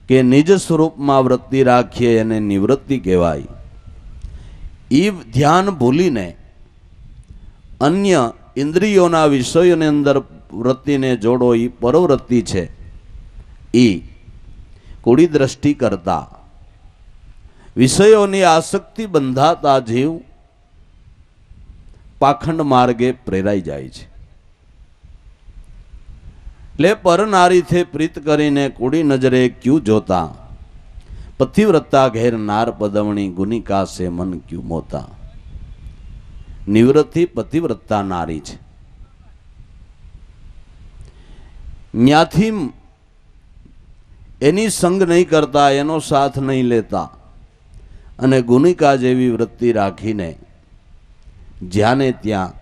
કે નિજ સ્વરૂપમાં વૃત્તિ રાખીએ એને નિવૃત્તિ કહેવાય. એ ધ્યાન ભૂલીને અન્ય ઇન્દ્રિયોના વિષયોની અંદર વૃત્તિને જોડો એ પરવૃત્તિ છે. એ કુડી દ્રષ્ટિ કરતા વિષયોની આસક્તિ બંધાતા જીવ પાખંડ માર્ગે પ્રેરાઈ જાય છે. એટલે પરનારીથી પ્રીત કરીને કુડી નજરે ક્યું જોતા, પતિવ્રતા ઘેર નાર પદમણી, ગુનિકા સે મન ક્યું મોતા. નિવૃત્તિ પતિવ્રતા નારી છે. ન્યાથી એની સંગ નહીં કરતા, એનો સાથ નહીં લેતા, અને ગુનિકા જેવી વૃત્તિ રાખીને જ્યાં ને ત્યાં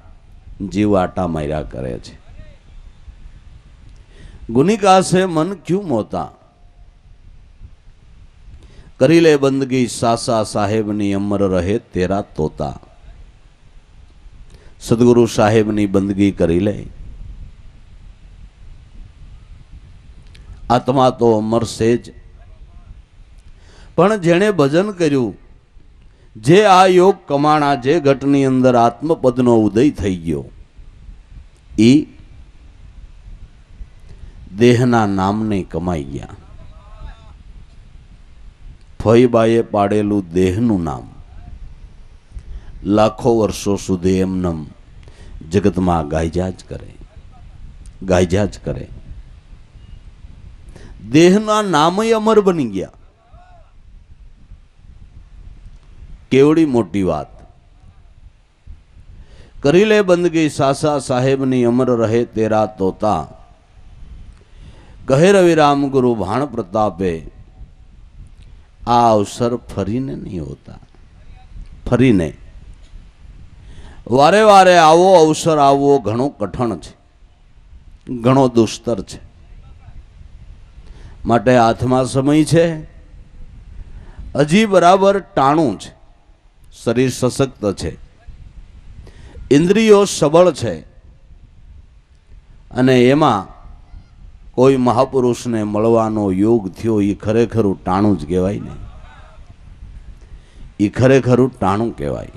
જીવ આટા માર્યા કરે છે. ગુનિકા સે મન ક્યું મોતા. કરી લે બંદગી સાસા સાહેબની, અમર રહે તેરા તોતા. સદગુરુ સાહેબની બંદગી કરી લે, આત્મા તો અમર છે જ. પણ જેણે ભજન કર્યું, જે આ યોગ કમાણા, જે ઘટની અંદર આત્મપદનો ઉદય થઈ ગયો, એ દેહના નામને કમાઈ ગયા. ફઈબાએ પાડેલું દેહનું નામ લાખો વર્ષો સુધી એમનેમ જગતમાં ગાયજા જ કરે, ગાયજા જ કરે. દેહના નામય અમર બની ગયા. કેવડી મોટી વાત. કરી લે બંદગી સાસા સાહેબની અમર રહે તેરા તોતા, કહે રવિરામ ગુરુ ભાણ પ્રતાપે, આ અવસર ફરીને નહીં હોતા. ફરીને વારે વારે આવો અવસર આવવો ઘણો કઠણ છે, ઘણો દુસ્તર છે. માટે હાથમાં સમય છે, હજી બરાબર ટાણું છે, શરીર સશક્ત છે, ઇન્દ્રિયો સબળ છે, અને એમાં કોઈ મહાપુરુષને મળવાનો યોગ થયો એ ખરેખરું ટાણું જ કહેવાય ને. એ ખરેખરું ટાણું કહેવાય.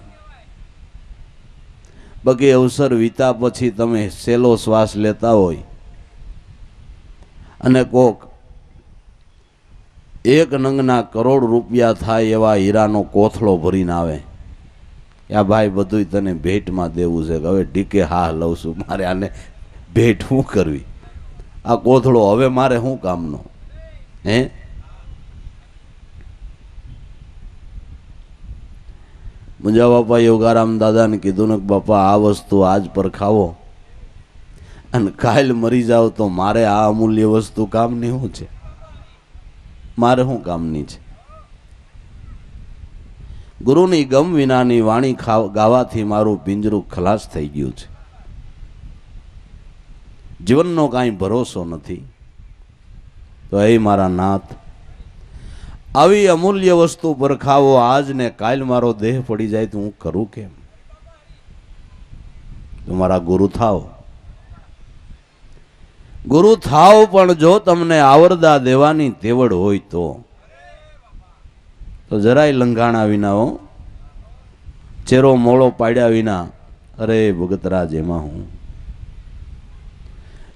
બાકી અવસર વીતા પછી તમે સહેલો શ્વાસ લેતા હોય અને કોક 1 નંગના કરોડ રૂપિયા થાય એવા હીરાનો કોથળો ભરીને આવે, આ ભાઈ બધું તને ભેટમાં દેવું છે. હવે ઢીકે હા લઉં છું, મારે આને ભેટ શું કરવી, આ કોથળો હવે મારે શું કામનો? હે, મુંજા બાપા યોગારામ દાદાને કીધું ને બાપા આ વસ્તુ આજ પર ખાવો અને કાલ મરી જાવ તો મારે આ અમૂલ્ય વસ્તુ કામની શું છે? મારે શું કામની છે? ગુરુની ગમ વિનાની વાણી ગાવાથી મારું પિંજરું ખલાસ થઈ ગયું છે. જીવનનો કાંઈ ભરોસો નથી. તો એ મારા નાથ, આવી અમૂલ્ય વસ્તુ પર ખાવો આજ ને કાલ મારો દેહ પડી જાય તો હું કરું કેમ? તો મારા ગુરુ થાવ. ગુરુ થાવ, પણ જો તમને આવરદા દેવાની તેવડ હોય તો જરાય લંઘાણા વિના હો, ચેરો મોળો પાડ્યા વિના. અરે ભગતરાજ એમાં હું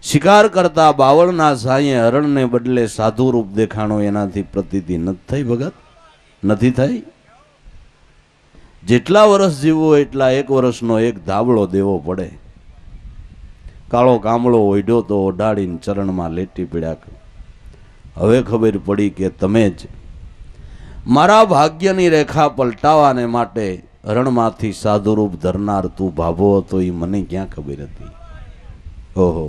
શિકાર કરતા બાવળના સાંયે હરણને બદલે સાધુ રૂપ દેખાણો, એનાથી પ્રતીતિ નથી થઈ ભગત? નથી થઈ. જેટલા વર્ષ જીવવો એટલા 1 વર્ષનો એક ધાબળો દેવો પડે. કાળો કામળો ઓઢ્યો તો ઓઢાડીને ચરણમાં લેટી પીડ્યા. હવે ખબર પડી કે તમે જ મારા ભાગ્યની રેખા પલટાવાને માટે હરણમાંથી સાધુ રૂપ ધરનાર તું ભાભો હતો, એ મને ક્યાં ખબર હતી? ઓહો,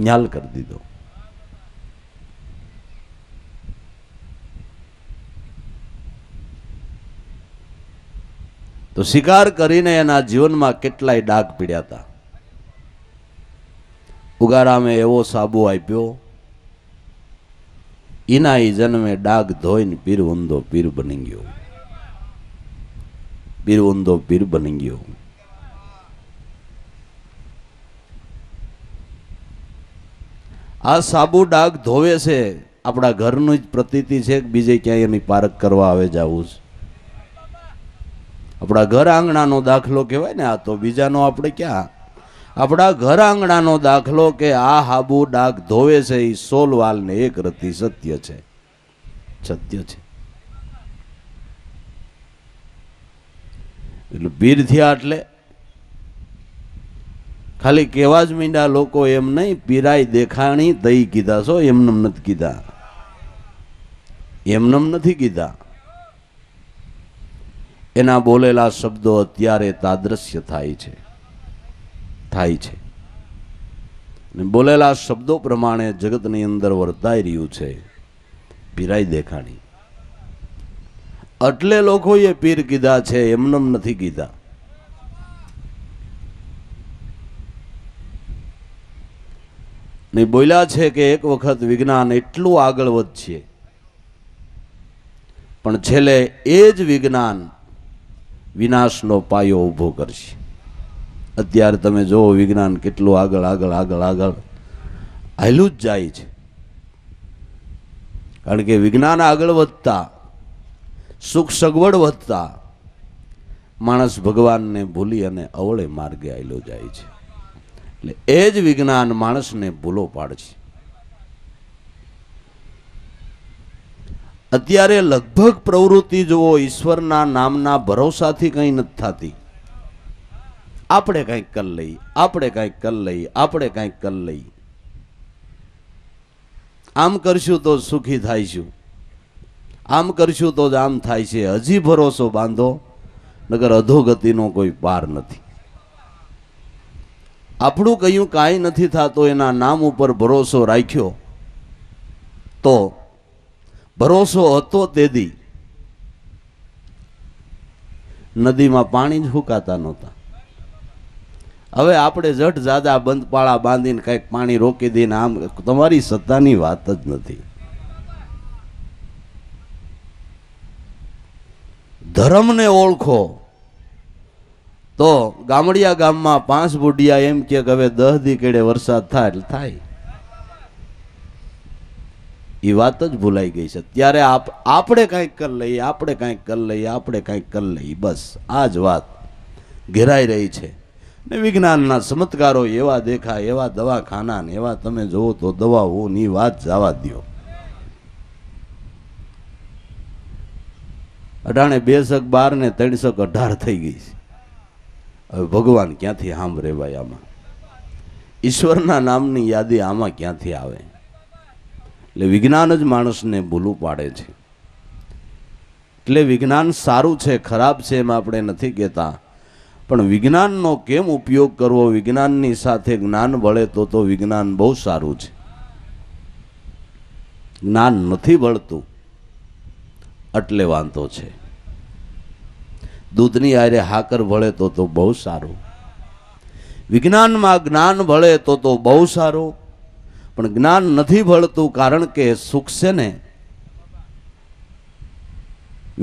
ન્યાલ કરી દીધો. તો શિકાર કરીને એના જીવનમાં કેટલાય ડાઘ પીડ્યા હતા. ઉગારામે એવો સાબુ આપ્યો, એના એ જન્મે ડાઘ ધોઈને પીર ઊંધો પીર બની ગયો. પીર ઊંધો પીર બની ગયો. આ સાબુ ડાઘ ધોવે છે, આપણા ઘરનું જ પ્રતીતિ છે કે બીજે ક્યાંય એની પારક કરવા આવે જવું છે? આપણા ઘર આંગણાનો દાખલો કહેવાય ને આ તો, બીજાનો આપણે ક્યાં? આપણા ઘર આંગણાનો દાખલો કે આ હાબુ ડાઘ ધોવે છે, એ 16 વાલને 1 રતી સત્ય છે. સત્ય છે. એટલે પીર થયા એટલે ખાલી કેવા જ મીંડા લોકો, એમ નહીં પીરાય દેખાણી દઈ કીધા છો, એમનેમ નથી કીધા. એમનેમ નથી કીધા. એના બોલેલા શબ્દો અત્યારે તાદ્રશ્ય થાય છે. થાય છે. બોલેલા શબ્દો પ્રમાણે જગતની અંદર વર્તાઈ રહ્યું છે. પીરાય દેખાણી એટલે લોકોએ પીર કીધા છે, એમનેમ નથી કીધા. ને બોલ્યા છે કે એક વખત વિજ્ઞાન એટલું આગળ વધશે, પણ છેલ્લે એ જ વિજ્ઞાન વિનાશનો પાયો ઊભો કરશે. અત્યારે તમે જોવો વિજ્ઞાન કેટલું આગળ આગળ આગળ આગળ હાલ્યું જ જાય છે. કારણ કે વિજ્ઞાન આગળ વધતા, સુખ સગવડ વધતા, માણસ ભગવાનને ભૂલી અને અવળે માર્ગે હાલ્યો જાય છે. એટલે એ જ વિજ્ઞાન માણસને ભૂલો પાડશે. અત્યારે લગભગ પ્રવૃત્તિ જુઓ ઈશ્વરના નામના ભરોસાથી કંઈ નથી થતી. આપણે કંઈક કરી લઈએ, આપણે કંઈક કરી લઈએ, આપણે કંઈક કરી લઈએ. આમ કરશું તો સુખી થાઈશું, આમ કરશું તો જ આમ થાય છે, હજી ભરોસો બાંધો, નગર અધોગતિનો કોઈ પાર નથી. આપણું કહ્યું કાંઈ નથી થતો, એના નામ ઉપર ભરોસો રાખ્યો તો ભરોસો હતો તેથી નદીમાં પાણી જ હુકાતા નહોતા. હવે આપણે જટ જાદા બંધ પાળા બાંધીને કંઈક પાણી રોકી દઈને આમ, તમારી સત્તાની વાત જ નથી. ધર્મને ઓળખો તો ગામડિયા ગામમાં 5 બુઢિયા એમ કે હવે 10 દી કેડે વરસાદ થાય એટલે થાય. એ વાત જ ભૂલાઈ ગઈ છે. ત્યારે આપણે કંઈક કરી લઈએ, આપણે કંઈક કરી લઈએ, આપણે કંઈક કરી લઈએ, બસ આ જ વાત ઘેરાઈ રહી છે. ને વિજ્ઞાનના ચમત્કારો એવા દેખાય, એવા દવાખાના ને એવા તમે જોવો તો દવાઓની વાત જવા દો. અઢાણે 212 ને 318 થઈ ગઈ છે. હવે ભગવાન ક્યાંથી સાંભળે ભાઈ? આમાં ઈશ્વરના નામની યાદી આમાં ક્યાંથી આવે? એટલે વિજ્ઞાન જ માણસને ભૂલું પાડે છે. એટલે વિજ્ઞાન સારું છે, ખરાબ છે એમ આપણે નથી કહેતા, પણ વિજ્ઞાનનો કેમ ઉપયોગ કરવો, વિજ્ઞાનની સાથે જ્ઞાન ભળે તો વિજ્ઞાન બહુ સારું છે. જ્ઞાન નથી ભળતું એટલે વાંધો છે. દૂધની આરે હાકર ભળે તો બહુ સારું. વિજ્ઞાનમાં જ્ઞાન ભળે તો બહુ સારું, પણ જ્ઞાન નથી ભળતું કારણ કે સુખ છે ને,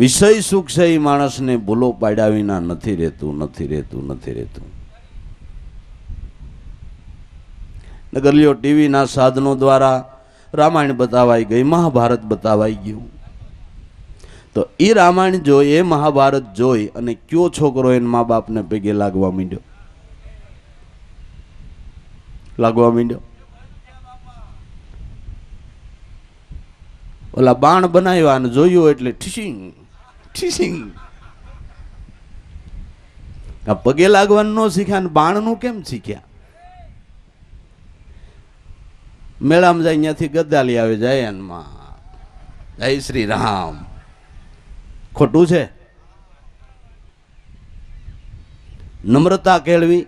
વિષય સુખ છે એ માણસને ભૂલો પાડ્યા વિના નથી રહેતું. નગરલીઓ ટીવીના સાધનો દ્વારા રામાયણ બતાવાઈ ગઈ, મહાભારત બતાવાઈ ગયું. તો એ રામાયણ જોઈ, એ મહાભારત જોઈ અને કયો છોકરો એને મા બાપને પગે લાગવા માંડ્યો. ઓલા બાણ બનાવ્યા અને જોયું એટલે ઠીસિંગ. આ પગે લાગવાનું ન શીખ્યા ને બાણનું કેમ શીખ્યા? મેળામાં જાય ત્યાંથી ગદ્દા લઈ આવે, જય હનુમાન, જય શ્રી રામ. ખોટું છે? નમ્રતા કેળવી.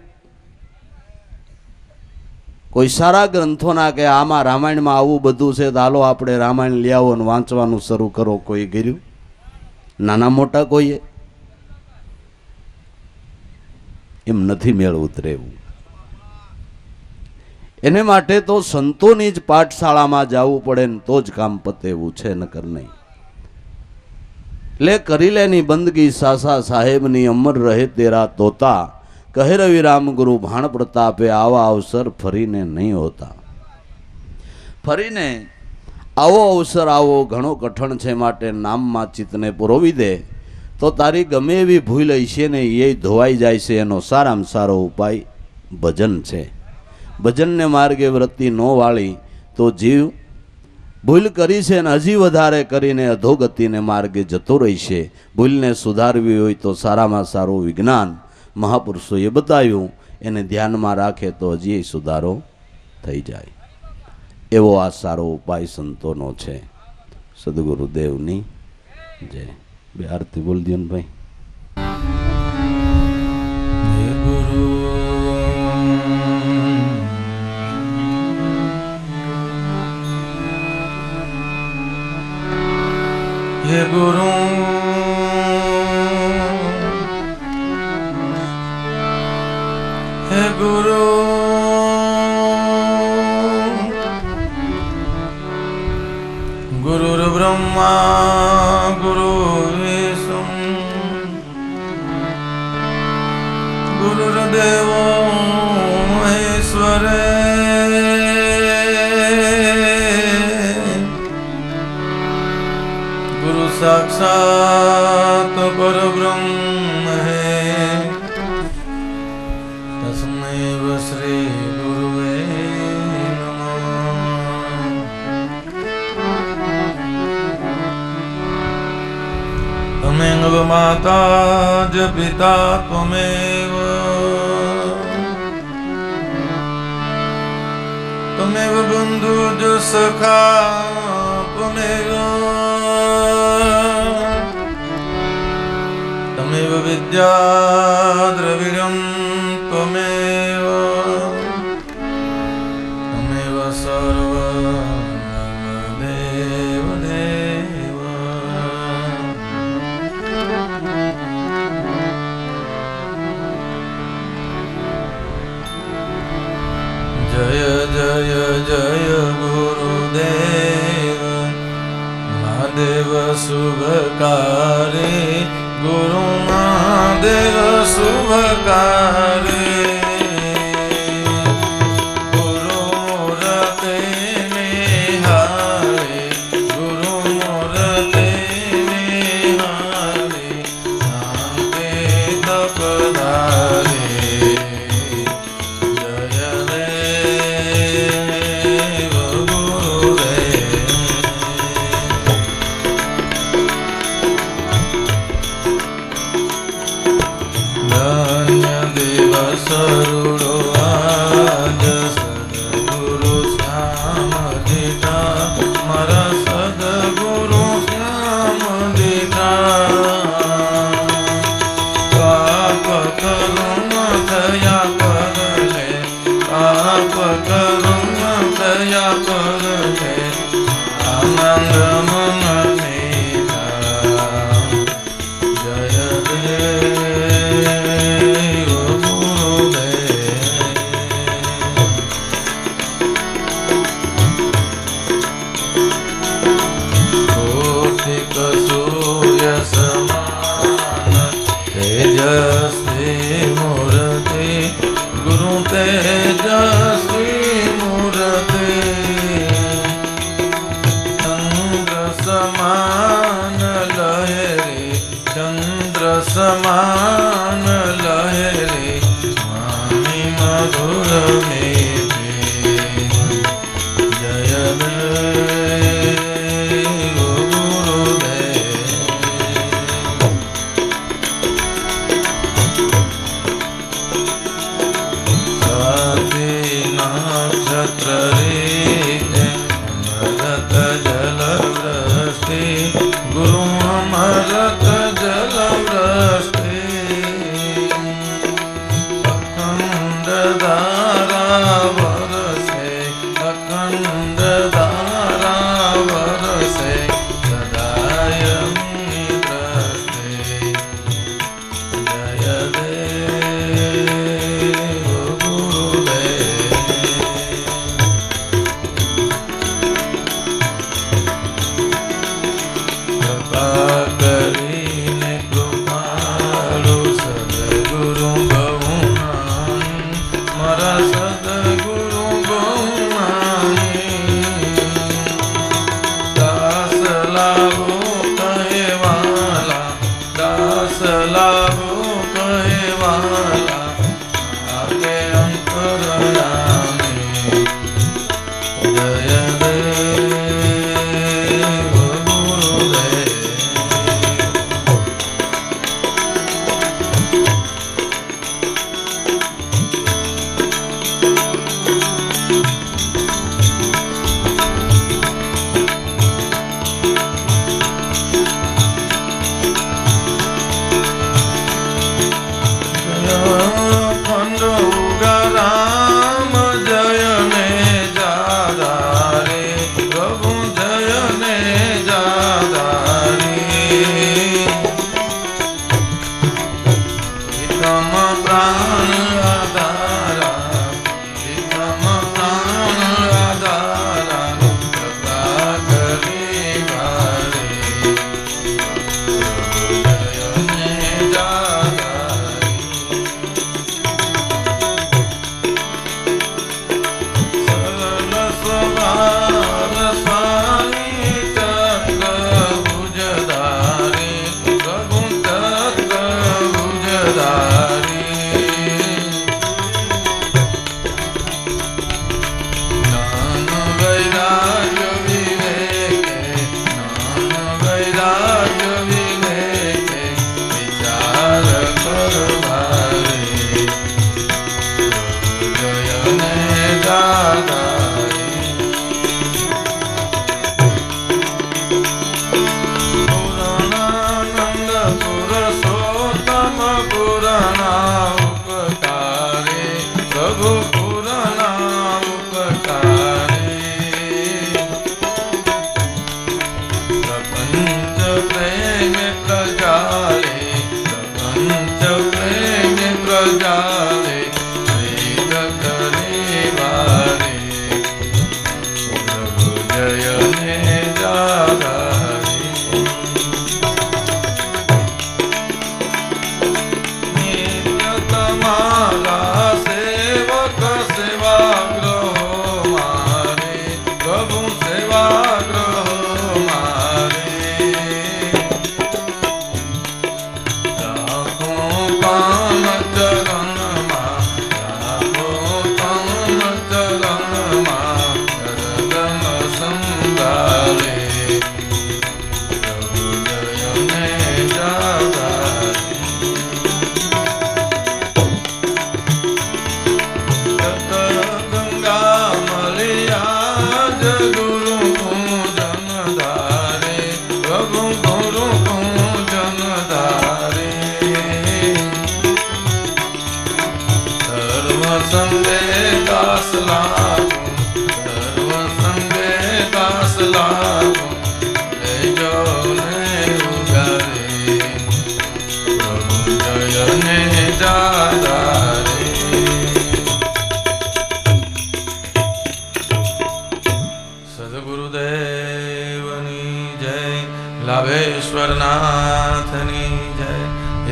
કોઈ સારા ગ્રંથોના કે આમાં રામાયણમાં આવું બધું છે તો હાલો આપણે રામાયણ લઈ આવો અને વાંચવાનું શરૂ કરો. કોઈ કર્યું? નાના મોટા કોઈએ? એમ નથી મેળ ઉતરેવું. એને માટે તો સંતોની જ પાઠશાળામાં જવું પડે ને તો જ કામ પતે એવું છે, નકર નહીં. એટલે કરી લેની બંદગી સાસા સાહેબની, અમર રહે તેરા તોતા, કહે રવિ રામ ગુરુ ભાણ પ્રતાપે, આવા અવસર ફરીને નહીં હોતા. ફરીને આવો અવસર આવો ઘણો કઠણ છે, માટે નામમાં ચિત્તને પુરોવી દે તો તારી ગમે એવી ભૂલ હશે ને એ ધોવાઈ જાય છે. એનો સારામાં સારો ઉપાય ભજન છે. ભજનને માર્ગે વૃત્તિ ન વાળી તો જીવ ભૂલ કરી છે ને હજી વધારે કરીને અધોગતિને માર્ગે જતો રહેશે. ભૂલને સુધારવી હોય તો સારામાં સારું વિજ્ઞાન મહાપુરુષોએ બતાવ્યું, એને ધ્યાનમાં રાખે તો હજી સુધારો થઈ જાય. એવો આ સારો ઉપાય સંતોનો છે. સદગુરુદેવની જય. બે આરતી બોલ દો ને ભાઈ. હે ગુરુ હે ગુરુ ગુરુર બ્રહ્મા ગુરુ વિષ્ણુ ગુરુર્દેવો મહેશ્વરે गुरु साक्षात परब्रह्म है तस्मै श्री गुरुवे नमः। त्वमेव माता च पिता त्वमेव त्वमेव बंधु च सखा त्वमेव त्वमेव विद्या द्रविडं त्वमेव त्वमेव सर्वदेव देव जय जय जय गुरुदेव महादेव शुभकारी गुरु महादेव शुभकारी गुरु मूर्ते निहारे गुरु मूर्ते निहारे शांति तपधारे સરુડો આજ સદગુરુ શ્યામ દીઠા મારા સદગુરુ શ્યામ દીઠા પાપ કરુણ થયા કરલે પાપ કરુણ થયા કરલે આનંદ મન મીઠા જય દેવ तेजस्वी मूर्ति गुरु तेजस्वी मूर्ति चंद्र समान लहरी चंद्र समान लहरी वाणी मधुर मीठी जय देव गुरुदेव नक्षत्र रीते अमृत जल वृष्टि गुरु अमृत जल वृष्टि अखंड धारा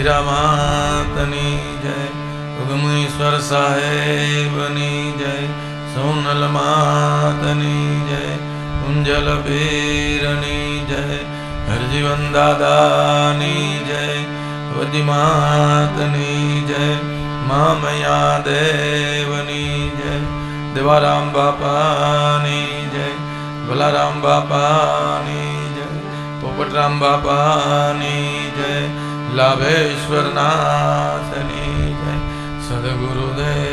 હીરા માતની જય ઉગમેશ્વર સાહેબની જય સોનલ માતની જય કુંજલ પીરની જય હરજીવન દાદાની જય વદી માતની જય મામયા દેવની જય દેવારામ બાપાની જય ભલારામ બાપાની જય પોપટરામ બાપાની જય લાભેશ્વર નાથની જય સદગુરુદેવ